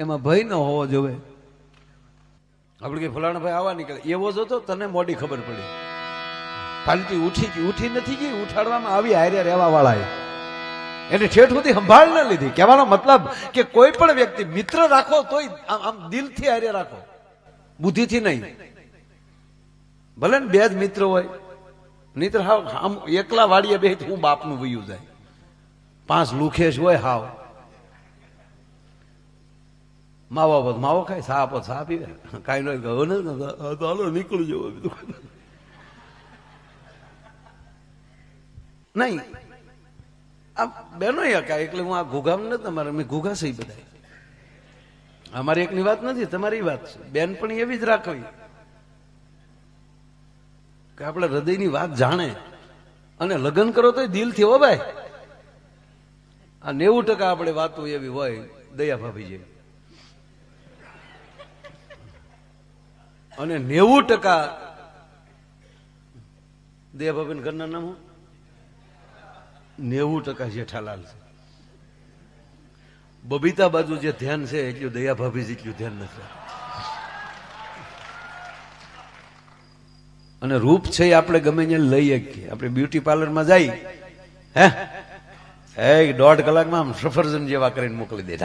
એમાં ભય ન હોવો જોઈએ. આપણે કે ફલાણા ભાઈ આવા નીકળે એવો જ હતો, તને મોડી ખબર પડી. પાલટી ઉઠી નથી ગઈ, ઉઠાડવામાં આવી. હારે રહેવા વાળા એને ઠેઠ સુધી સંભાળ ન લીધી. કહેવાનો મતલબ કે કોઈ પણ વ્યક્તિ મિત્ર રાખો તોય આમ દિલથી હારે રાખો, બુદ્ધિથી નહીં. ભલે ને 2 જ મિત્ર હોય, નહીતર આમ એકલા વાડીએ બે હું બાપનું વયું જાય. 5 લુખેશ હોય હાવ. માવો ખાય, સા આપો સા પીવે, કાંઈ નહીં કહો ને હાલો નીકળી જવો. નહીં આ બેનો કાંઈ એટલે હું આ ઘુઘામ નથી. તમારે અમે ઘુઘા સહી બધા. અમારી એકની વાત નથી, તમારી વાત છે. બેન પણ એવી જ રાખવી કે આપણે હૃદયની વાત જાણે. અને લગ્ન કરો તો દિલથી હો ભાઈ. આ 90% આપણે વાતો એવી હોય દયા ભાભી જેવી. અને 90% દેવભાભી ઘરના નામ 90% જેઠાલાલ છે. બબીતા બાજુ જે ધ્યાન છે એટલું દયા ભાભી જેટલું ધ્યાન નથી. અને રૂપ છે એ આપણે ગમે ત્યાં લઈ શકીએ. આપણે બ્યુટી પાર્લરમાં જઈ હે 1.5 કલાકમાં આમ સફરજન જેવા કરીને મોકલી દે.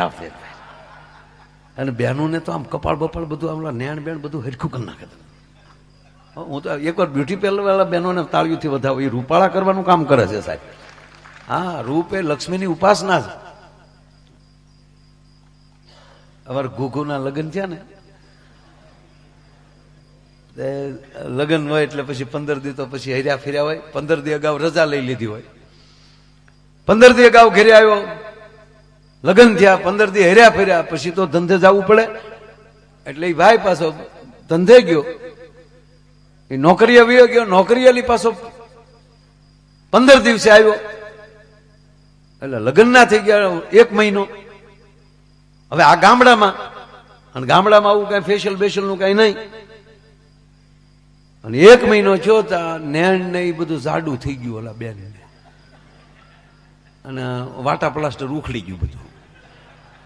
અને બહેનોને તો આમ કપાળ બપાળ બધું આમ નેણ બેણ બધું હરખું કરી નાખે. હું તો એકવાર બ્યુટી પાર્લર વાળા બહેનોને તાળીઓથી વધાવો એ રૂપાળા કરવાનું કામ કરે છે સાહેબ. હા, રૂપ એ લક્ષ્મીની ઉપાસના છે. અમારે ઘુઘુના લગ્ન થયા ને, લગ્ન હોય એટલે પછી 15 દી તો પછી હર્યા ફેર્યા હોય. 15 દી અગાઉ રજા લઈ લીધી હોય. 15 દી અગાઉ ઘરે આવ્યો, લગ્ન થયા, 15 દી હર્યા ફેર્યા, પછી તો ધંધે જવું પડે. એટલે એ ભાઈ પાછો ધંધે ગયો, એ નોકરી આવી ગયો. નોકરી આલી પાછો 15 દિવસે આવ્યો. એટલે લગ્ન ના થઈ ગયા 1 મહિનો. હવે આ ગામડામાં, અને ગામડામાં આવું કઈ ફેશિયલ બેશિયલ નું કઈ નહીં. અને 1 મહિનો થયો નેણ ને એ બધું જાડું થઈ ગયું ઓલા બેન ને. અને વાટા પ્લાસ્ટર ઉખડી ગયું બધું,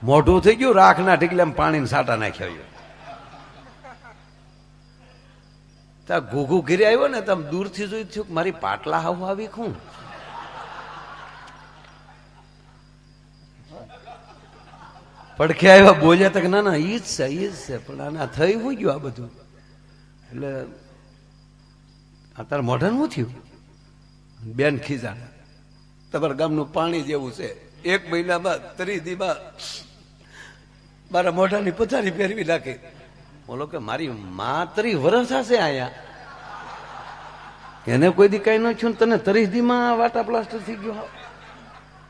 મોઢું થઈ ગયું રાખના ઢીકલા પાણીને સાટા નાખ્યા. ત્યાં ઘૂઘુ ઘેરે આવ્યો ને તમે દૂરથી જોઈ થયું મારી પાટલા હાવ આવી ખું. પડખે આવ્યા, બોલ્યા તક ના ના ઈ જ છે પણ આના થઈ હું ગયું આ બધું. એટલે તારા મોઢા શું થયું? બેન ખીજાણા, તમારા ગામનું પાણી જેવું છે. 1 મહિનામાં 30 દીમાં મારા મોઢાની પથારી ફેરવી નાખી. બોલો કે મારી માં 30 વર્ષ હશે આયા, એને કોઈ દી કઈ ન થયું, તને 30 દીમાં વાટા પ્લાસ્ટર થઈ ગયો.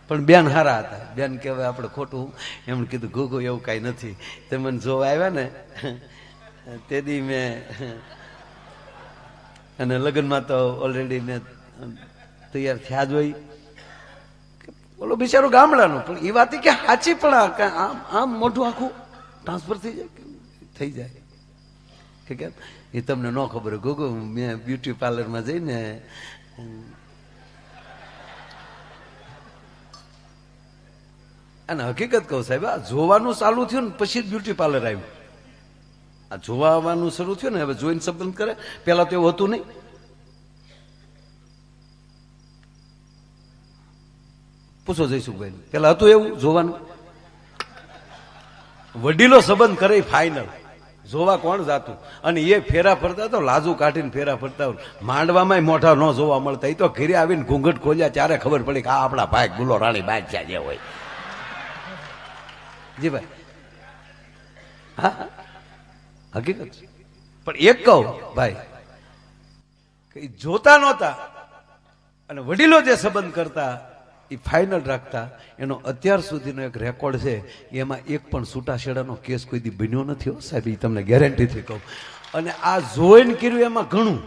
પણ બેન હારા હતા. બેન કે હવે આપણે ખોટું એમ કીધું ઘુઘુ એવું કઈ નથી. તે મને જોવા આવ્યા ને તે દી મેં, અને લગ્નમાં તો ઓલરેડી મેં તૈયાર થયા જ હોય. બોલો બિચારું ગામડાનું, પણ એ વાત કે સાચી પણ આમ મોઢું આખું ટ્રાન્સફર થઈ જાય કે કેમ એ તમને ન ખબર હોય. ઘુઘુ મેં બ્યુટી પાર્લરમાં જઈને અને હકીકત કહું સાહેબ, આ જોવાનું ચાલુ થયું ને પછી જ બ્યુટી પાર્લર આવ્યું. આ જોવાનું શરૂ થયું ને હવે જોઈને સંબંધ કરે. પેલા તો એવું હતું નહીં. પૂછો જયસુખભાઈ, પેલા હતું એવું જોવાનું? વડીલો સંબંધ કરે ફાઈનલ. જોવા કોણ જાતું? અને એ ફેરા ફરતા તો લાજુ કાઢીને ફેરા ફરતા હોય. માંડવામાં મોઢા ન જોવા મળતા. એ તો ઘરે આવીને ઘૂંઘટ ખોલ્યા ત્યારે ખબર પડી કે આ આપણા ભાઈ ગુલો રાણી બાદશાહ જે હોય. જી ભાઈ, હા હકીકત. પણ એક કહું ભાઈ કે જોતા નહોતા અને વડીલો જે સંબંધ કરતા એ ફાઇનલ રાખતા. એનો અત્યાર સુધીનો એક રેકોર્ડ છે, એમાં એક પણ છૂટાછેડાનો કેસ કોઈ દી બન્યો નથી હો સાહેબ, એ તમને ગેરંટીથી કહું. અને આ જોઈને કર્યું એમાં ઘણું.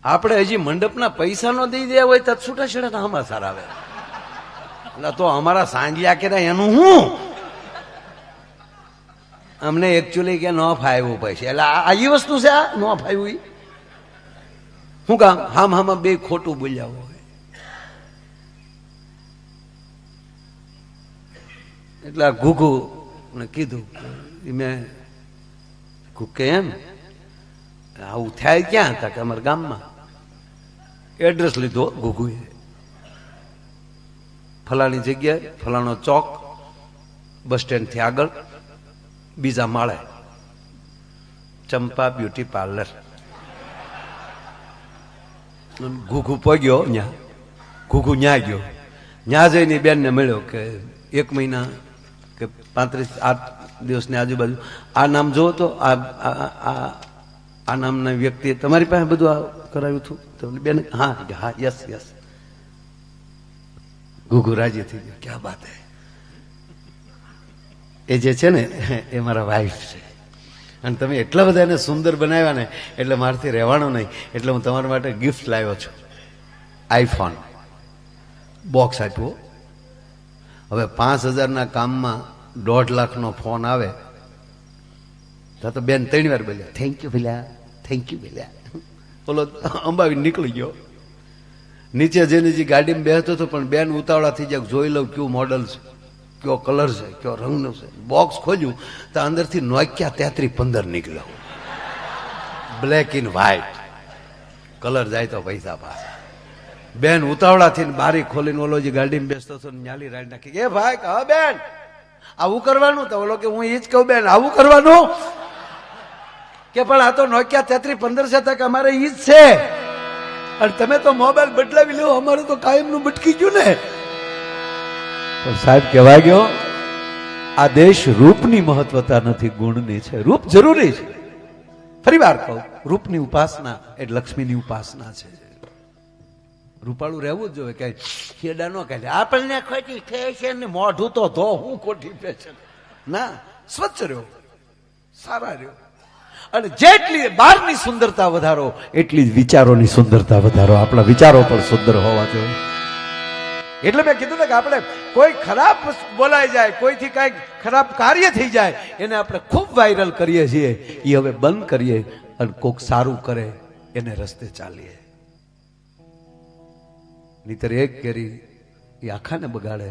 આપણે હજી મંડપના પૈસા નો દઈ દે હોય તો છૂટાછેડાના સમાચાર આવે. એટલે તો અમારા સાંજ્યા કે એનું હું અમને એકચ્યુઅલી કે ન ફાવ્યું પૈસા. એટલે આ એ વસ્તુ છે, આ ન ફાવ્યું શું કામ? હામાં બે ખોટું બોલ્યા હોય. એટલે આ ઘુઘુ ને કીધું મેં કેમ આવું થાય ક્યાં હતા કે અમારા ગામમાં. એડ્રેસ લીધો ઘુઘુએ, ફલાણી જગ્યાએ ફલાણો ચોક, બસ સ્ટેન્ડ થી આગળ બીજા માળે ચંપા બ્યુટી પાર્લર. ઘુઘુ પગ્યો ન્યા. ઘુઘુ ન્યા ગયો. ન્યા જઈને બેનને મળ્યો કે 1 મહિના કે 35 દિવસની આજુબાજુ આ નામ જોવો તો આ નામના વ્યક્તિએ તમારી પાસે બધું આ કરાવ્યું હતું? તો બેન હા હા યસ યસ. ઘુઘુ રાજી થઈ ગયો. ક્યાં બાત હે. એ જે છે ને એ મારા વાઈફ છે. અને તમે એટલા બધા એને સુંદર બનાવ્યા ને એટલે મારાથી રહેવાનું નહીં. એટલે હું તમારા માટે ગિફ્ટ લાવ્યો છું. આઈફોન બોક્સ આપ્યું. હવે 5,000 ના કામમાં 1.5 લાખનો ફોન આવે તો બેન 3 વાર બોલ્યા થેન્ક યુ ભલ્યા, થેન્ક યુ ભલ્યા. બોલો અંબાવી નીકળી ગયો. નીચે જઈને જે ગાડીમાં બેસતો હતો પણ બેન ઉતાવળા થઈ જાય, જોઈ લઉં કયું મોડલ છે, કયો કલર છે, કયો રંગનો છે. બોક્સ ખોલ્યું તો અંદરથી નોકિયા 3315 નીકળ્યો, બ્લેક ઇન વ્હાઈટ. કલર જાય તો પૈસા પાછા. બેન ઉતાવળા થઈને બારી ખોલીને ઓલો જે ગાડીમાં બેસતો હતો ન્યાલી રાડ નાખી, એ ભાઈ હા બેન આવું કરવાનું? તો ઓલો કે હું એ જ કહું બેન આવું કરવાનું કે પણ આ તો નોકિયા 3315 છે કે અમારે ઈ જ છે, અને તમે તો મોબાઈલ બદલાવી લો, અમારું તો કાયમનું ભટકી ગયું ને. પણ સાહેબ કહેવાય ગયો આ દેશ રૂપની મહત્વતા નથી, ગુણની છે. રૂપ જરૂરી છે, ફરી વાર કહું, રૂપની ઉપાસના એટલે લક્ષ્મીની ઉપાસના છે. રૂપાળું રહેવું જ જોઈએ, કઈ ખેડા ન કહે આપણને ખોટી ફેશન ને મોઢું તો ધો, હું ખોટી ફેશન ના. સ્વચ્છ રહ્યો, સારા રહ્યો, અને જેટલી બહારની સુંદરતા વધારો એટલી જ વિચારોની સુંદરતા વધારો. આપણા વિચારો પણ સુંદર હોવા જોઈએ. એટલે મેં કીધું ને કે આપણે કોઈ ખરાબ બોલાઈ જાય, કોઈથી કઈક ખરાબ કાર્ય થઈ જાય, એને આપણે ખૂબ વાયરલ કરીએ છીએ. એ હવે બંધ કરીએ અને કોક સારું કરે એને રસ્તે ચાલીએ. નહીતર એક કેરી એ આખાને બગાડે.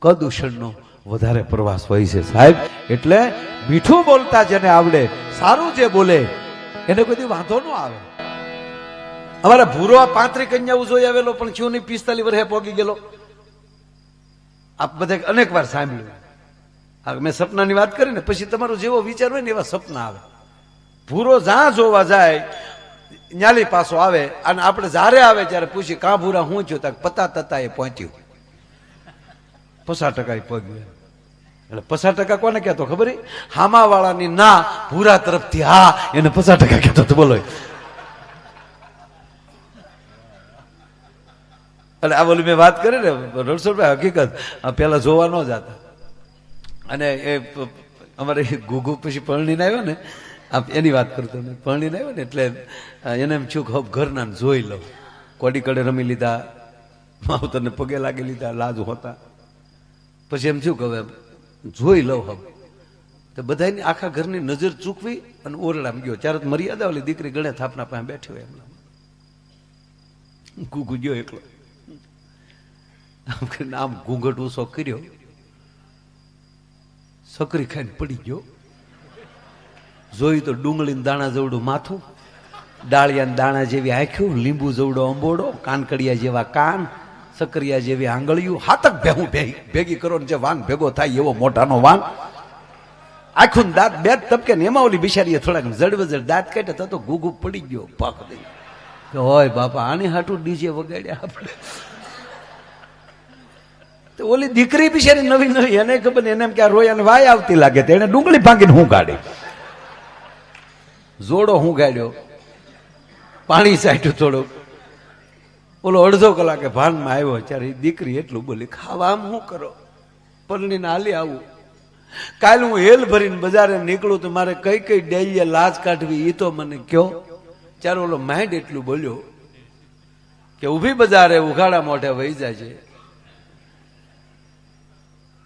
કદૂષણનો વધારે પ્રવાસ હોય છે સાહેબ. એટલે મીઠું બોલતા જેને આવડે, સારું જે બોલે એને કોઈ વાંધો ન આવે. અમારા ભૂરો 35 કન્યાઓ જોઈ આવેલો પણ થયું નહીં, 45 વર્ષે પોગી ગયેલો. આપ બધે અનેક વાર સાંભળ્યું. મેં સપનાની વાત કરી ને, પછી તમારો જેવો વિચાર હોય ને એવા સપના આવે. ભૂરો જ્યાં જોવા જાય ન્યાલી પાસો આવે, અને આપણે જ્યારે આવે ત્યારે પૂછી કાં ભૂરા હું છું, તક પતા તતા એ પહોંચ્યું 50% પગ્યું. એટલે 50% કોને કહેતો ખબર? હામા વાળાની ના, ભૂરા તરફથી હા, એને 50% કહેતો તો. બોલો. એટલે આ બોલી મેં વાત કરી ને રણછોડભાઈ, હકીકત પેલા જોવા ન જતા, અને એ અમારે ગુગુ પછી પરણીને આવ્યો ને, એની વાત કરતો ને, પરણીને આવ્યો ને એટલે એને એમ છું કે ઘરના જોઈ લઉં. કોડી કડે રમી લીધા, માવતરને પગે લાગી લીધા, લાજ હોતા. પછી એમ થયું કે હવે જોઈ લઉં. હવે તો બધાની આખા ઘરની નજર ચૂકવી અને ઓરડામાં ગયો. ત્યારે મર્યાદા ઓલી દીકરી ગણે થાપના પાસે બેઠી હોય એમના. ગુગુ ગયો એકલો, આમ ઘૂંઘટ ઉસો કર્યો, સકરી ખાઈને પડી ગયો. જોયું તો ડુંગળીના દાણા જેવડું માથું, ડાળિયાના દાણા જેવી આંખ્યું, લીંબુ જેવડો અંબોડો, કાનકડિયા જેવા કાન, સકરિયા જેવી આંગળીયું, હાથક ભેહું ભેગી કરો ને જે વાન ભેગો થાય એવો મોટાનો વાન, આખું દાંત બે તબકે ને એમાં ઓલી બિચારીએ થોડાક જડવજડ દાંત કાઢ્યા તો ગુગુ પડી ગયો પગ દઈ. હોય બાપા આની હાટું ડીજે વગાડ્યા આપણે. તો ઓલી દીકરી બિચારી નવી નવી, એને ખબર ને, એને એમ કે આ રોયાને વાય આવતી લાગે, તો એને ડુંગળી ભાંગીને હું ગાડી, જોડો હું ગાડ્યો, પાણી ચાટ્યું થોડુંક. ઓલો અડધો કલાકે ભાનમાં આવ્યો ત્યારે દીકરી એટલું બોલી, ખાવા શું કરો, પરણીને હાલી આવું. કાલે હું હેલ ભરીને બજારે નીકળું તો મારે કઈ કઈ ડેલીએ લાજ કાઢવી એ તો મને કયો. ત્યારે ઓલો માઇન્ડ એટલું બોલ્યો કે ઊભી બજારે ઉઘાડા મોઢે વહી જાય છે,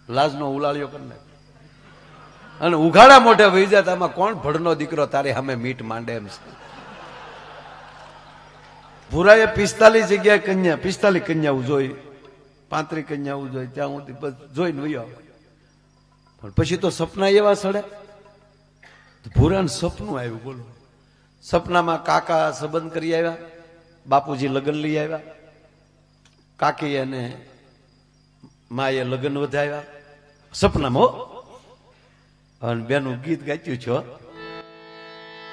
લાજનો ઉલાળ્યો કરી નાખ, અને ઉઘાડા મોઢે વહી જાય. આમાં કોણ ભડનો દીકરો તારે સામે મીટ માંડે એમ છે. ભૂરાએ 45 જગ્યાએ કન્યા, 45 કન્યાઓ જોઈ, 35 કન્યાઓ જોઈ, ત્યાં સુધી જોઈને વયો. પણ પછી તો સપના એવા સડે. ભૂરાને સપનું આવ્યું. બોલો. સપનામાં કાકા સંબંધ કરી આવ્યા, બાપુજી લગ્ન લઈ આવ્યા, કાકી અને માએ લગ્ન વધાવ્યા સપનામાં. અને બેનું ગીત ગાચ્યું છો,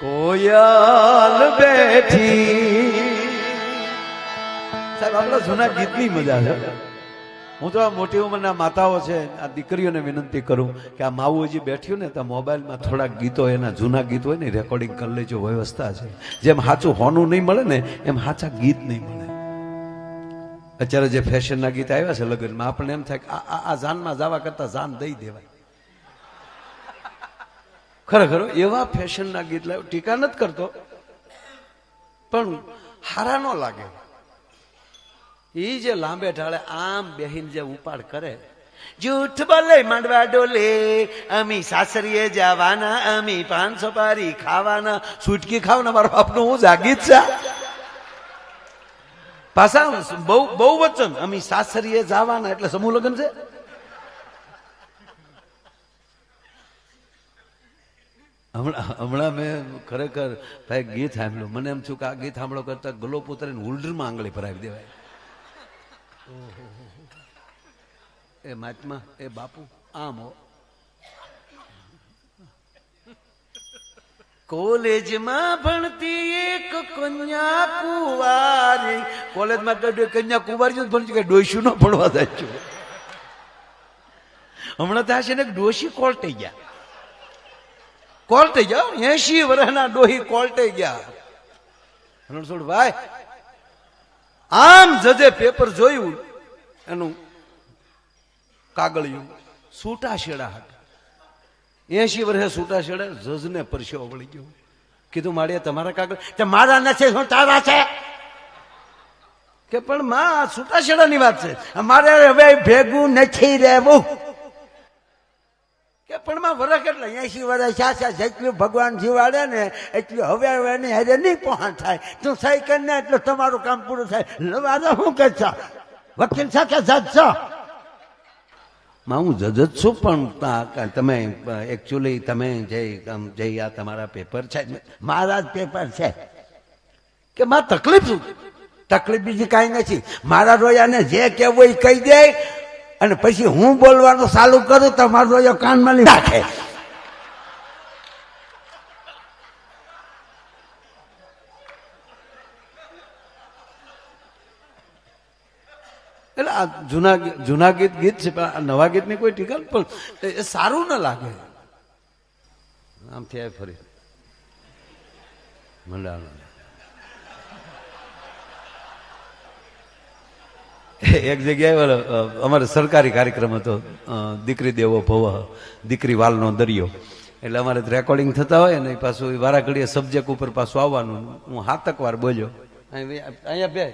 કોયલ બેઠી. સાહેબ આપણા જૂના ગીતની મજા છે. હું તો આ મોટી ઉંમરના માતાઓ છે, આ દીકરીઓને વિનંતી કરું કે આ માવું હજી બેઠ્યું ને તો મોબાઈલમાં થોડાક ગીતો, એના જૂના ગીત હોય ને રેકોર્ડિંગ કરી લેજો, વ્યવસ્થા છે. જેમ સાચું હોનું નહીં મળે ને એમ સાચા ગીત નહીં મળે. અત્યારે જે ફેશનના ગીત આવ્યા છે લગ્નમાં, આપણને એમ થાય કે આ જાનમાં જવા કરતા જાન દઈ દેવાય. ખરેખર એવા ફેશનના ગીત લાવ્યો, ટીકા નથી કરતો, પણ હારા ન લાગે. એ જે લાંબે ઢાળે આમ બેહીને જે ઉપાડ કરે જૂઠ બોલે માંડવા ડોલે, અમી સાસરીએ જવાના, અમી પાન સુપારી ખાવાના, સુટકી ખાવાના. મારો બાપનું હું જાગી જ છે પાછા બહુ વચન, અમી સાસરીએ જવાના એટલે સમૂહ લગ્ન છે. હમણાં મેં ખરેખર ભાઈ ગીત સાંભળ્યું, મને એમ થયું કે આ ગીત સાંભળો કરતા ગલો પુતરીને હુલ્ડરમાં આંગળી ભરાવી દેવાય. એ મહાત્મા એ બાપુ આમ હો. કોલેજમાં ભણતી એક કન્યા કુંવારી, કોલેજમાં કન્યા કુંવારી ભણતી કે ડોશી નો ભણવા જાય છે. હમણાં ત્યાં છે ને ડોશી કોલટાઈ ગયા, કોલટાઈ ગયા. 80 વર્ષના ડોહી કોલટાઈ ગયા. રણછોડ ભાઈ આમ જજે પેપર જોયું, એનું કાગળિયું છૂટા છેડા હતા. 80 વર્ષે છૂટા છેડા. જજને પરસેવો વળી ગયો. કીધું માળીએ તમારા કાગળ? મારા નથી, શું તારા છે? કે પણ માં છૂટા છેડાની વાત છે, અમારે હવે ભેગું નથી રહેવું. કે પણ માં વરસ કેટલા? 80 વર્ષ સાચા. જેટલું ભગવાન જીવાડે ને એટલું હવે એની હારે નહીં પહોંચ થાય. તું સહી કરીને એટલે તમારું કામ પૂરું થાય. લવારા શું કે છો? વકીલ છો કે જજ છો? માં હું જજ જ છું, પણ તમે એકચ્યુઅલી તમે જે આ તમારા પેપર છે, મારા જ પેપર છે. કે માં તકલીફ શું? તકલીફ બીજી કાંઈ નથી. મારા રોયાને જે કહેવું એ કહી દે, અને પછી હું બોલવાનું ચાલુ કરું તો મારો રોયો કાનમાં લઈ રાખે. એટલે આ જૂના ગીત છે, પણ આ નવા ગીતની કોઈ ટીકા પણ એ સારું ન લાગે. આમથી આ ફરી મંડાણ એક જગ્યાએ અમારે સરકારી કાર્યક્રમ હતો, દીકરી દેવો ભવ દીકરી વાલનો દરિયો. એટલે અમારે રેકોર્ડિંગ થતા હોય ને પાછું વારા ઘડીએ સબ્જેક્ટ ઉપર પાછું આવવાનું. હું 7 વાર બોલ્યો. અહીંયા બે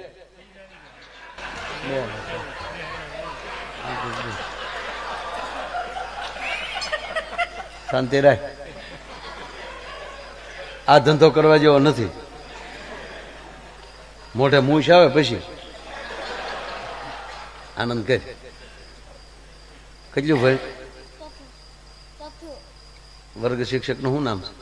શાંતિ રાય. આ ધંધો કરવા જેવો નથી. મોઢે મૂછ આવે પછી આનંદ કર. કેટલું ભાઈ વર્ગ શિક્ષક નું શું નામ છે?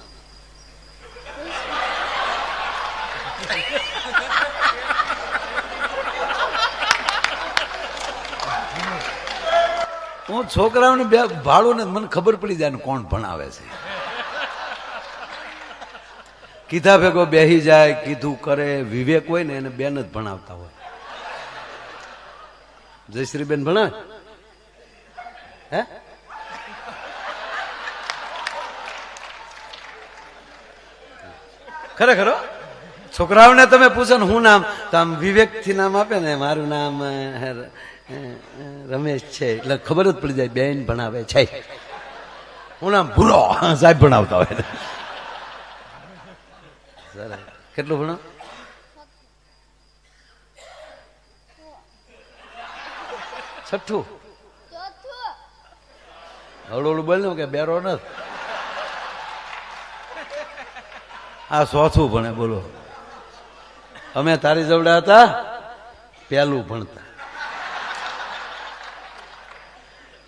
હું છોકરાઓને બે ભાડું ને મને ખબર પડી જાય કોણ ભણાવે છે. કીધા ભેગો બેહી જાય, કીધું કરે. વિવેક હોય ને એને બેન જ ભણાવતા હોય. જયશ્રીબેન ભણાવે હે? ખરેખર છોકરાઓને તમે પૂછો ને હું નામ, તો આમ વિવેક થી નામ આપે ને, મારું નામ રમેશ છે, એટલે ખબર જ પડી જાય બેન ભણાવે છે. હું નામ ભૂરો સાહેબ ભણાવતા હોય. કેટલું ભણાવ? છઠ્ઠું. હળું હળું બોલ કે બેરો નથી. આ 4થું ભણે. બોલો, અમે તારી જવડા હતા પહેલું ભણતા.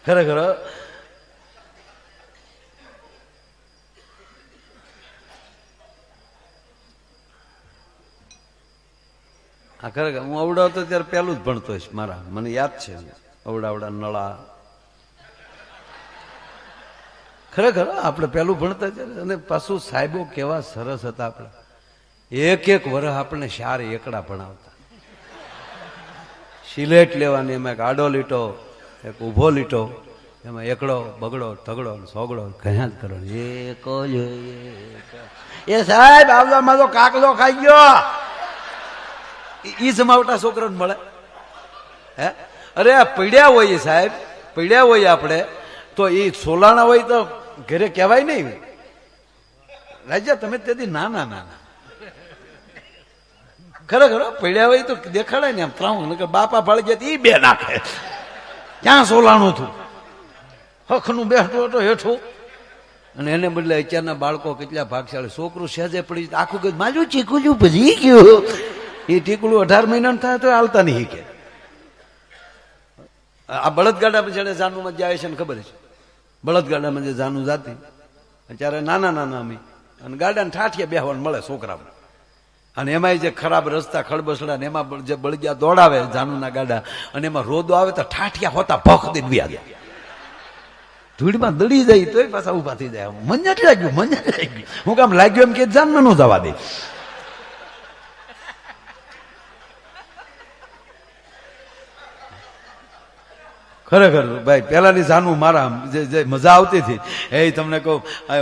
ખરેખર આ ખરેખર હું અવડા હતો ત્યારે પહેલું જ ભણતો હોઈશ. મારા મને યાદ છે અવડા નળા. ખરેખર આપણે પહેલું ભણતા ત્યારે. અને પાછું સાહેબો કેવા સરસ હતા. આપણે એક વર્ષ આપણે 4 એકડા ભણાવતા. સિલેટ લેવાની, એમાં એક આડો લીટો, એક ઊભો લીટો, એમાં એકડો બગડો તગડો સોગડો કયા જ કરો. એ સાહેબ આવડા મારો કાકલો ખાઈ ગયો. ઈ જમાવટા છોકરાને મળે હે? અરે આ પડ્યા હોય સાહેબ, પડ્યા હોય આપણે તો એ સોલાણા હોય તો ઘરે કહેવાય નહીં. રાજા તમે તેથી નાના ખરેખર પડ્યા હોય તો દેખાડાય ને આમ ત્રાવું. બાપા ભાળી જાય એ બે નાખે. ક્યાં સોલાણું હતું? હખનું બેઠો હતો હેઠું. અને એને બદલે અત્યારના બાળકો કેટલા ભાગશાળી, છોકરું સહેજે પડી આખું કહ્યું મારું ચીકું ભજી ગયું. એ ટીકડું 18 મહિનાનું થાય તો હાલતા નહીં કે. આ બળદગાડામાં જેને જાનુમાં જાય છે ને ખબર છે, બળદગાડામાં જે જાનું જાતી અત્યારે નાના નાના અમે, અને ગાડાને ઠાઠિયા બેહવાનું મળે છોકરામાં. અને એમાંય જે ખરાબ રસ્તા ખડબસડા ને એમાં જે બળદિયા દોડાવે જાનુના ગાડા, અને એમાં રોદો આવે તો ઠાઠિયા હોતા ભખ દઈને વ્યા જાય, ધૂળમાં દડી જાય તોય પાછા ઉભા થઈ જાય. મને જ લાગ્યું, મને જ લાગ્યું. હું કામ લાગ્યું એમ કે જાનમાં ન જવા દે. ખરેખર ભાઈ પેલાની જાનું મારા જે મજા આવતી હતી એ તમને કહું.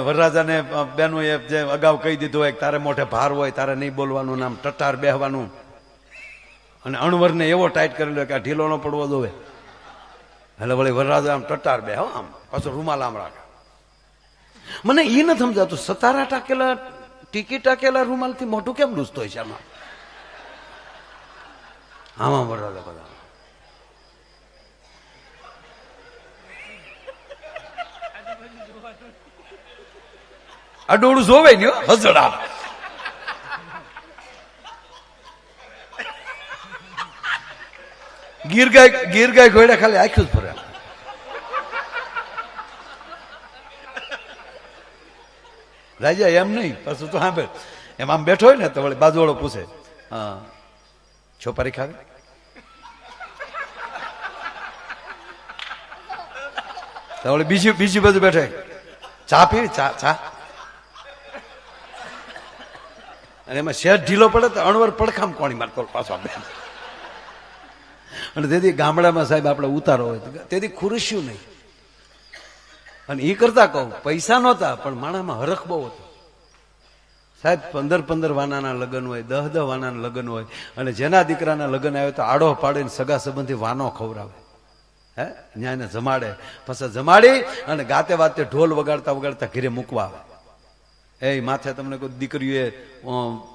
વરરાજાને બેનો એ જે અગાઉ કહી દીધું હોય તારે મોઢે ભાર હોય, તારે નહીં બોલવાનું, નામ ટટાર બેહવાનું, અને અણવરને એવો ટાઈટ કરેલો કે આ ઢીલો ન પડવો જોવે. એટલે વળી વરરાજા આમ ટટાર બે હો, આમ પાછો રૂમાલ આમ રાખે. મને એ નથી સમજાતું, 17 ટાકેલા ટીકી ટાકેલા રૂમાલથી મોઢું કેમ લૂસતો હોય છે આમાં? આમાં વરરાજા બધા અડોળું જોવે ને હસડા. ગીર ગાય ઘોડા ખાલી આખ્યું જ ફરે. રાજા એમ નહીં, પાછું તો સાંભળ, એમ આમ બેઠો હોય ને તો વળી બાજુવાળો પૂછે હા છોપારી ખાવી? તો વળી બીજી બાજુ બેઠો ચા પીવી? ચા. અને એમાં શેર ઢીલો પડે તો અણવર પડખામ કોણી મારતો પાછો. અને તેથી ગામડામાં સાહેબ આપણે ઉતારો હોય તેથી ખુરશ્યું નહીં. અને એ કરતા કહું પૈસા નહોતા પણ માણામાં હરખ બહુ હતો સાહેબ. 15 વાનાના લગ્ન હોય, 10 વાનાના લગ્ન હોય, અને જેના દીકરાના લગ્ન આવે તો આડો પાડીને સગા સંબંધી વાનો ખવડાવે. હે ન્યાયને જમાડે, પછી જમાડી અને ગાતે વાતે ઢોલ વગાડતા વગાડતા ઘરે મૂકવા આવે. એ માથે તમને કોઈ દીકરીઓએ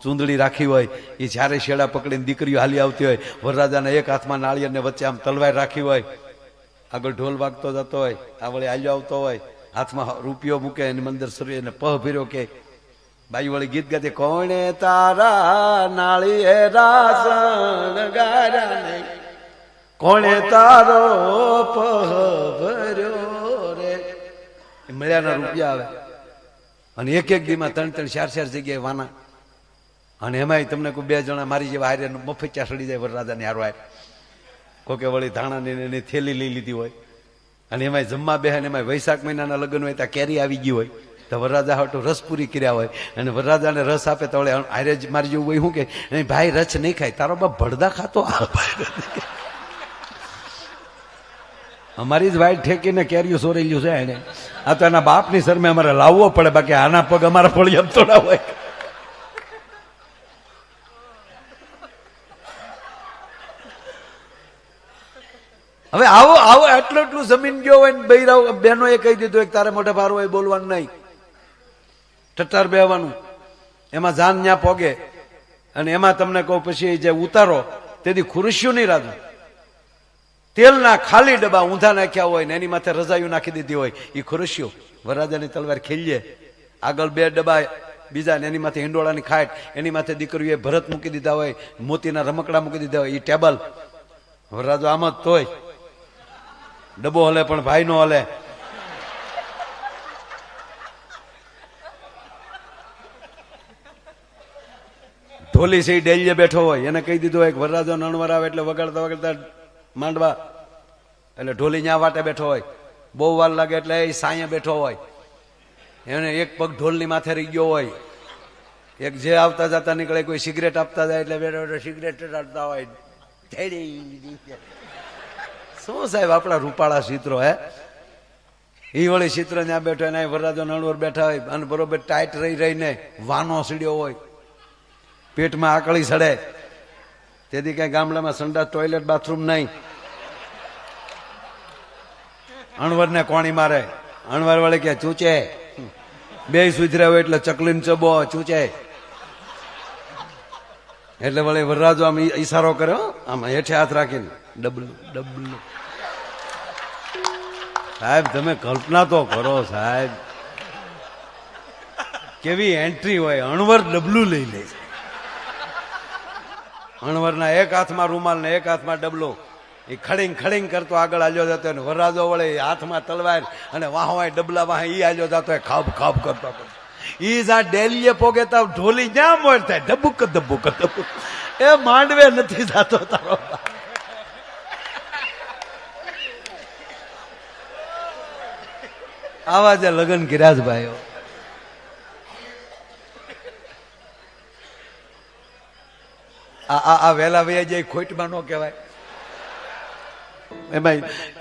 ચૂંદડી રાખી હોય, એ જ્યારે શેડા પકડીને દીકરીઓ હાલી આવતી હોય, વરરાજાના એક હાથમાં નાળિયેર ને વચ્ચે આમ તલવાર રાખી હોય, આગળ ઢોલ વાગતો જતો હોય, આ વળી હાલ્યો આવતો હોય, હાથમાં રૂપિયો મૂકે એની મંદર સરી એને પહ ભીર્યો કે બાઈ વળી ગીત ગાતી કોણે તારા નાળિયેરા શણગાર્યા નહીં, કોણે તારો પહ ભર્યો રે. મળ્યાના રૂપિયા આવે અને એક દીમાં 3 4 જગ્યાએ વાના. અને એમાંય તમને કોઈ 2 જણા મારી જેવા હારે મફચ્યા સડી જાય વરરાજાની હારો હાર. કોકે વળી ધાણાની એની થેલી લઈ લીધી હોય, અને એમાંય જમવા બેહે, એમાં વૈશાખ મહિનાના લગ્ન હોય ત્યાં કેરી આવી ગઈ હોય તો વરરાજા હાટું રસ પૂરી કર્યા હોય, અને વરરાજાને રસ આપે તો વળી હારે જ મારી જેવું હોય શું કે ભાઈ રસ નહીં ખાય, તારો બાપ ભડદા ખાતો. અમારી જ વાઈટ ઠેકીને કેરીઓ સોરેલું છે એને. આ તો એના બાપની શરમે અમારે લાવવો પડે, બાકી આના પગ અમારા પડી એમ થોડા હોય. હવે આવો એટલું જમીન ગયો હોય ને બૈરાવ બહેનો એ કહી દીધું એક તારે મોઢે ભાર હોય બોલવાનું નહીં, ટટ્ટાર બેહવાનું. એમાં જાન ન્યા પોગે. અને એમાં તમને કહું પછી જે ઉતારો તેથી ખુરશીઓ નહીં રાજુ, તેલના ખાલી ડબ્બા ઊંધા નાખ્યા હોય ને એની માથે રજાયું નાખી દીધી હોય, એ ખુરશીઓ. વરરાજાની તલવાર ખેલીએ, આગળ 2 ડબ્બા બીજા ને એની માથે હિંડોળાની ખાટ, એની માથે દીકરીઓએ ભરત મૂકી દીધા હોય, મોતીના રમકડા મૂકી દીધા હોય, એ ટેબલ. વરરાજો આમ જ તોય ડબ્બો હલે પણ ભાઈ નો હલે. ઢોલી છે ડેલીએ બેઠો હોય, એને કહી દીધું હોય વરરાજો નણવર આવે એટલે વગાડતા વગાડતા માંડવા, એટલે ઢોલી ન્યા વાટે બેઠો હોય. બહુ વાર લાગે એટલે એ સાંયે બેઠો હોય, એને એક પગ ઢોલની માથે રહી ગયો હોય. એક જે આવતા જતા નીકળે કોઈ સિગરેટ આપતા જાય એટલે બેઠો બેઠો સિગરેટ આપતા હોય. શું સાહેબ આપણા રૂપાળા ચિત્રો હે. એ વળી ચિત્ર ત્યાં બેઠો એને વરરાજો નણવર બેઠા હોય, અને બરોબર ટાઈટ રહી રહીને વાનો સીડ્યો હોય, પેટમાં આકળી સડે. તેથી કઈ ગામડામાં સંડાસ ટોયલેટ બાથરૂમ નહીં. અણવરને કોણી મારે, અણવર વળી કે ચૂચે, 2 સુધર્યા હોય એટલે ચકલીને ચબો ચૂચે. એટલે વળી વરરાજો આમ ઈશારો કર્યો, આમ હેઠે હાથ રાખીને ડબલું ડબલું. સાહેબ તમે કલ્પના તો કરો સાહેબ, કેવી એન્ટ્રી હોય. અણવર ડબલું લઈ લે, અણવરના એક હાથમાં રૂમાલ ને એક હાથમાં ડબલો, એ ખડીંગ ખડીંગ કરતો આગળ હાલ્યો જતો ને વરરાજો વળે હાથમાં તલવાર અને વાહ વાહ ડબલા વાહ ઈ હાલ્યો જતો ખાપ ખાપ કરતો. ઈ જ્યાં ડેલીએ પોગે તો ઢોલી જ્યાં મોર થાય ડબુક ડબુક ડબુક. એ માંડવે નથી જતો તારો. આવા જે લગ્ન કર્યા જ ભાઈઓ. આ વેલા વૈયા જે ખોટમાં ન કહેવાય.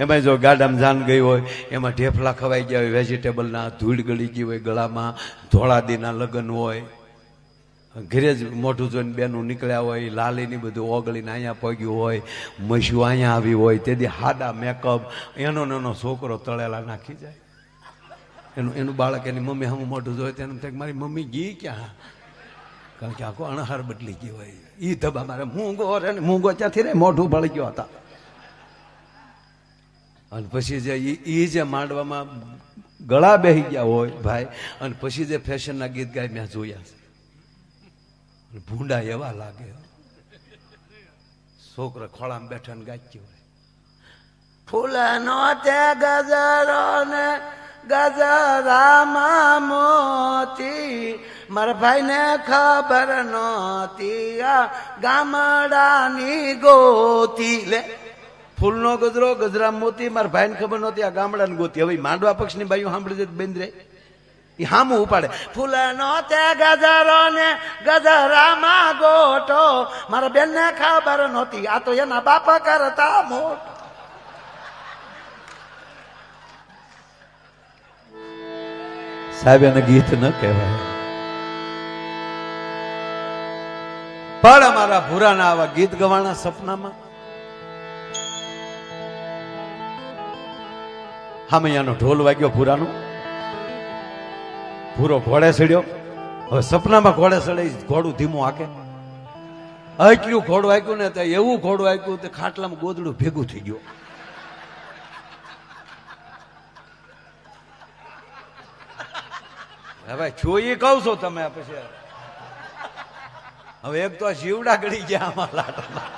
એમાં જો ગાડામાં જાન ગઈ હોય, એમાં ઢેફલા ખવાઈ ગયા હોય, વેજીટેબલના ધૂળ ગળી ગઈ હોય, ગળામાં ધોળાદીના લગ્ન હોય, ઘરે જ મોઢું જોઈને બેનું નીકળ્યા હોય, લાલીની બધું ઓગળીને અહીંયા પગ્યું હોય, મસ્યું અહીંયા આવી હોય, તેથી હાડા મેકઅપ, એનો છોકરો તળેલા નાખી જાય. એનું બાળક એની મમ્મી હમ મોઢું જોઈ તેને થાય મારી મમ્મી ગઈ ક્યાં, કારણ કે આખો અણહાર બદલી ગયો હોય. ઈ ધબા મારે મૂંગો રે, મૂંગો ત્યાંથી રે મોઢું ભળી ગયો હતા. અને પછી જે ઈ જે માંડવામાં ગળા બેહી ગયા હોય ભાઈ, અને પછી જે ફેશનના ગીત ગાય મેં જોયા છે, ભૂંડા એવા લાગે. છોકરા ખોળામાં બેઠા ને ગાચ્યું હોય, ફૂલનો તે ગજરો ને ગજરામાં મોતી, મારા ભાઈ ને ખબર નહોતી આ ગામડાની ગોતી. લે ફૂલનો ગજરો ગજરા મોતી, મારા ભાઈ ને ખબર નહોતી આ ગામડાની ગોતી. હવે માંડવા પક્ષની બાઈઓ સાંભળી જાય બેન રે, એ હામું ઉપાડે. ફૂલનો તે ગજરો ને ગજરામાં ગોટો, મારા બેન ને ખબર નહોતી આ તો એના બાપા કરતા મોટો. સાહેબ એને ગીત ન કહેવાય, પણ અમારા ભૂરાના આવા ગીત ગવાના સપનામાં. હામૈયાનો ઢોલ વાગ્યો ભૂરાનો, ભૂરો ઘોડે ચડ્યો. હવે સપનામાં ઘોડે ચડે, ઘોડું ધીમું હાકે. એટલું ઘોડું હાક્યું ને તો એવું ઘોડું હાક્યું તે ખાટલામાં ગોદડું ભેગું થઈ ગયું. હવે જોઈ કહું છો તમે પછી. હવે એક તો જીવડા ગળી ગયા આમાં લાટમાં,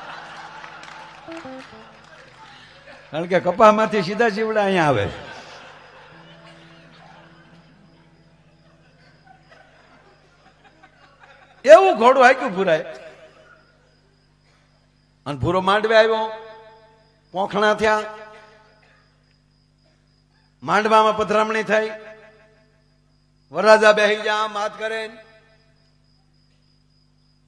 કારણ કે કપામાંથી સીધા જીવડા અહીંયા આવે. એવું ઘોડું હાક્યું ભૂરાય. અને ભૂરો માંડવે આવ્યો, પોખણા થયા, માંડવામાં પધરામણી થઈ, વરરાજા બેહી જા માત કરે.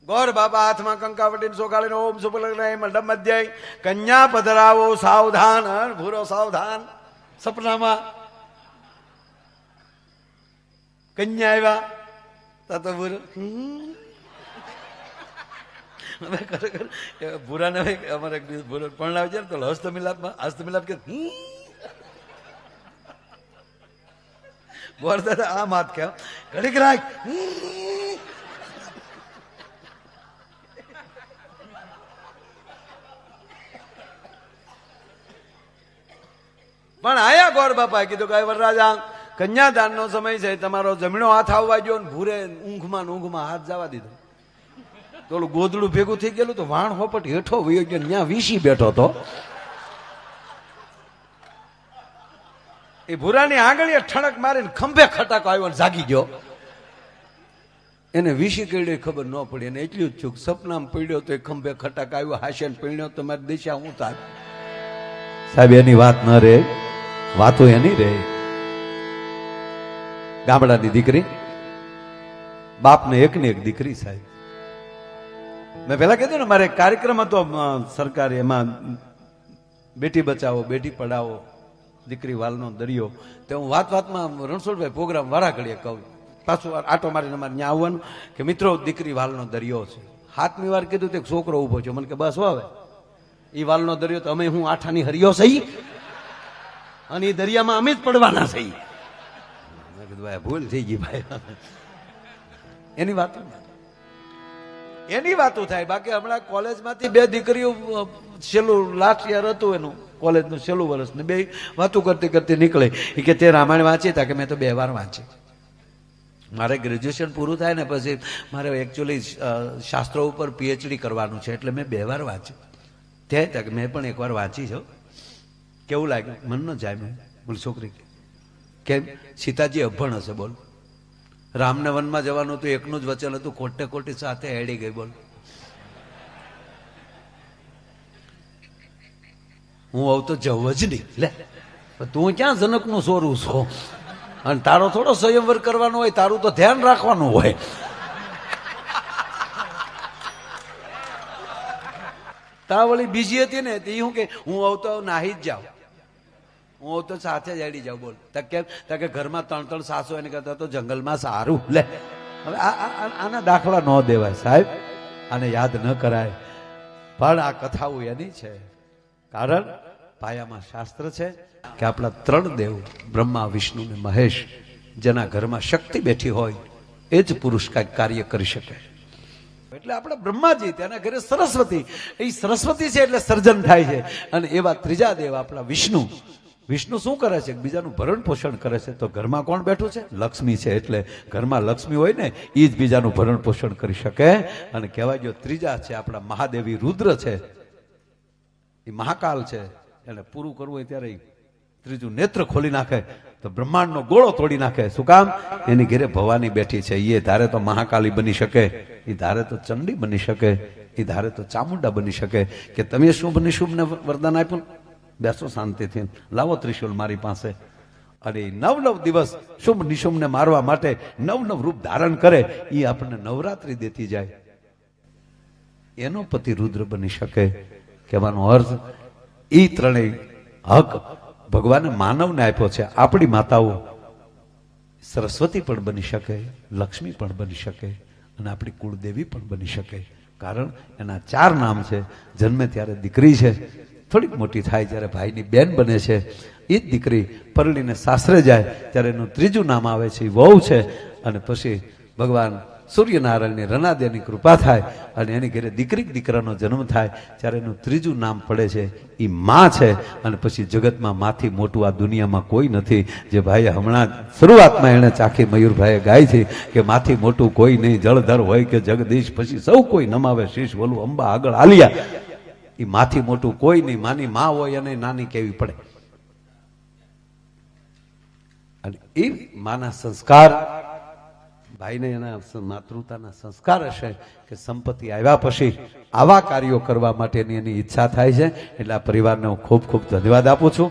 ગોર બાપા હાથમાં કંકાવટીને સોગાળીને ઓમ સુપલગ્ન મંડપ મધ્ય કન્યા પધરાવો સાવધાન. ભૂરો સાવધાન. સપનામાં કન્યા આવ્યા તો ભૂરો ખરેખર ભૂરાને અમારે ભૂરો પરણાવે છે ને તો હસ્તમિલાપમાં હસ્તમિલાપ કે બોર દાદા આ માત કે ઘડીક રાખ. પણ આયા ગોર બાપા કીધું કે વરરાજા કન્યાદાન નો સમય છે, તમારો જમણો હાથ આવવા ગયો ને ભૂરે ઊંઘમાં ઊંઘમાં હાથ જવા દીધો. તો ઓલું ગોદડું ભેગું થઈ ગયેલું તો વાણ હોપટ હેઠો વયો ગયો, ત્યાં વીસી બેઠો હતો. એ ભૂરાની આંગળીએ ઠણક મારીને ખંભે ખટાકો આવ્યો ને જાગી ગયો. એને વીસી કઈ ખબર ન પડી, એને એટલું જ થયું સપનામાં પડ્યો તો એ ખંભે ખટાક આવ્યો, હાસ્યન પડ્યો તો મારી દિશા હું થાય. સાહેબ એની વાત ન રે, વાતો એની રે. ગામડાની દીકરી, બાપને એક ને એક દીકરી. સાહેબ મેં પેલા કીધું ને મારે કાર્યક્રમ હતો સરકારી, એમાં બેટી બચાવો બેટી પઢાવો દીકરી વાલનો દરિયો. તો હું વાતમાં રણછોડભાઈ પ્રોગ્રામ વારા ઘડીએ કહું, પાછું આટો મારીને અમારે ત્યાં આવવાનું કે મિત્રો દીકરી વાલનો દરિયો છે. 7મી વાર કીધું તો એક છોકરો ઉભો છે, મને કે બસ હવે એ વાલનો દરિયો તો અમે હું આઠાની હરિયો સહી અને એ દરિયામાં અમે જ પડવાના સહી. મેં કીધું ભાઈ ભૂલ થઈ ગઈ ભાઈ. એની વાતો થાય. બાકી હમણાં કોલેજમાંથી 2 દીકરીઓ છેલ્લું લાસ્ટ યર હતું એનું કોલેજનું છેલ્લું વર્ષ ને બે વાતો કરતી કરતી નીકળે એ કે તે રામાયણ વાંચી તા કે મેં તો 2 વાર વાંચી. મારે ગ્રેજ્યુએશન પૂરું થાય ને પછી મારે એકચ્યુઅલી શાસ્ત્રો ઉપર પીએચડી કરવાનું છે એટલે મેં 2 વાર વાંચી. ત્યાં મેં પણ 1 વાર વાંચી છે. કેવું લાગ્યું? મન ન જાય. મેં બોલ છોકરી કેમ? સીતાજી અભણ હશે બોલ. રામને વનમાં જવાનું હતું, એકનું જ વચન હતું, કોટે કોટી સાથે હેડી ગઈ બોલ. હું આવું તો જવું જ નહીં. લે તું ક્યાં જનકનું સોરું છો? અને તારો થોડો સ્વયંવર કરવાનો હોય, તારું તો ધ્યાન રાખવાનું હોય. તાવળી બીજી હતી ને તે શું કે હું આવું તો નાહી જ જાઉં, હું આવું તો સાથે જ હેડી જાઉં બોલ. કેમ? કે ઘરમાં 3 સાસુ એને કરતા તો જંગલમાં સારું. લે હવે આના દાખલા ન દેવાય સાહેબ, આને યાદ ન કરાય. પણ આ કથાઓ એની છે કારણ પાયામાં શાસ્ત્ર છે કે આપણા 3 દેવ બ્રહ્મા વિષ્ણુ ને મહેશ, જેના ઘરમાં શક્તિ બેઠી હોય એ જ પુરુષ કાંઈક કાર્ય કરી શકે. એટલે આપણા બ્રહ્માજી, તેના ઘરે સરસ્વતી, એ સરસ્વતી છે એટલે સર્જન થાય છે. અને એવા ત્રીજા દેવ આપણા વિષ્ણુ. વિષ્ણુ શું કરે છે? બીજાનું ભરણ પોષણ કરે છે. તો ઘરમાં કોણ બેઠું છે? લક્ષ્મી છે. એટલે ઘરમાં લક્ષ્મી હોય ને એ જ બીજાનું ભરણ પોષણ કરી શકે. અને કહેવાય જો ત્રીજા છે આપણા મહાદેવી રુદ્ર છે, એ મહાકાલ છે. એને પૂરું કરવું હોય ત્યારે ત્રીજું નેત્ર ખોલી નાખે તો બ્રહ્માંડનો ગોળો તોડી નાખે. શું કામ? એની ઘેરે ભવાની બેઠી છે. એ ધારે તો મહાકાલી બની શકે, એ ધારે તો ચંડી બની શકે, એ ધારે તો ચામુંડા બની શકે. કે તમે શુભ નિશુભ ને વરદાન આપ્યું, બેસો શાંતિથી, લાવો ત્રિશુલ મારી પાસે. અને 9 દિવસ શુભ નિશુભને મારવા માટે 9 રૂપ ધારણ કરે. એ આપણને નવરાત્રી દેતી જાય. એનો પતિ રુદ્ર બની શકે. કહેવાનો અર્થ એ ત્રણેય હક ભગવાને માનવને આપ્યો છે. આપણી માતાઓ સરસ્વતી પણ બની શકે, લક્ષ્મી પણ બની શકે, અને આપણી કુળદેવી પણ બની શકે. કારણ એના 4 નામ છે. જન્મે ત્યારે દીકરી છે, થોડીક મોટી થાય ત્યારે ભાઈની બેન બને છે. એ જ દીકરી પરણીને સાસરે જાય ત્યારે એનું 3જું નામ આવે છે, એ વહુ છે. અને પછી ભગવાન સૂર્યનારાયણની રનાદેની કૃપા થાય અને એની ઘરે દીકરાનો જન્મ થાય ત્યારે એનું 3જું નામ પડે છે, એ માં છે. અને પછી જગતમાં માથી મોટું આ દુનિયામાં કોઈ નથી. જે ભાઈએ હમણાં શરૂઆતમાં એને ચાખી મયુરભાઈએ ગાય છે કે માથી મોટું કોઈ નહીં, જળધર હોય કે જગદીશ, પછી સૌ કોઈ નમાવે શીશ, બોલું અંબા આગળ આલિયા. એ માથી મોટું કોઈ નહીં. માની માં હોય અને નાની કેવી પડે. અને એ માના સંસ્કાર, ભાઈને એના માતૃતાના સંસ્કાર હશે કે સંપત્તિ આવ્યા પછી આવા કાર્યો કરવા માટેની એની ઈચ્છા થાય છે. એટલે આ પરિવારને હું ખૂબ ખૂબ ધન્યવાદ આપું છું.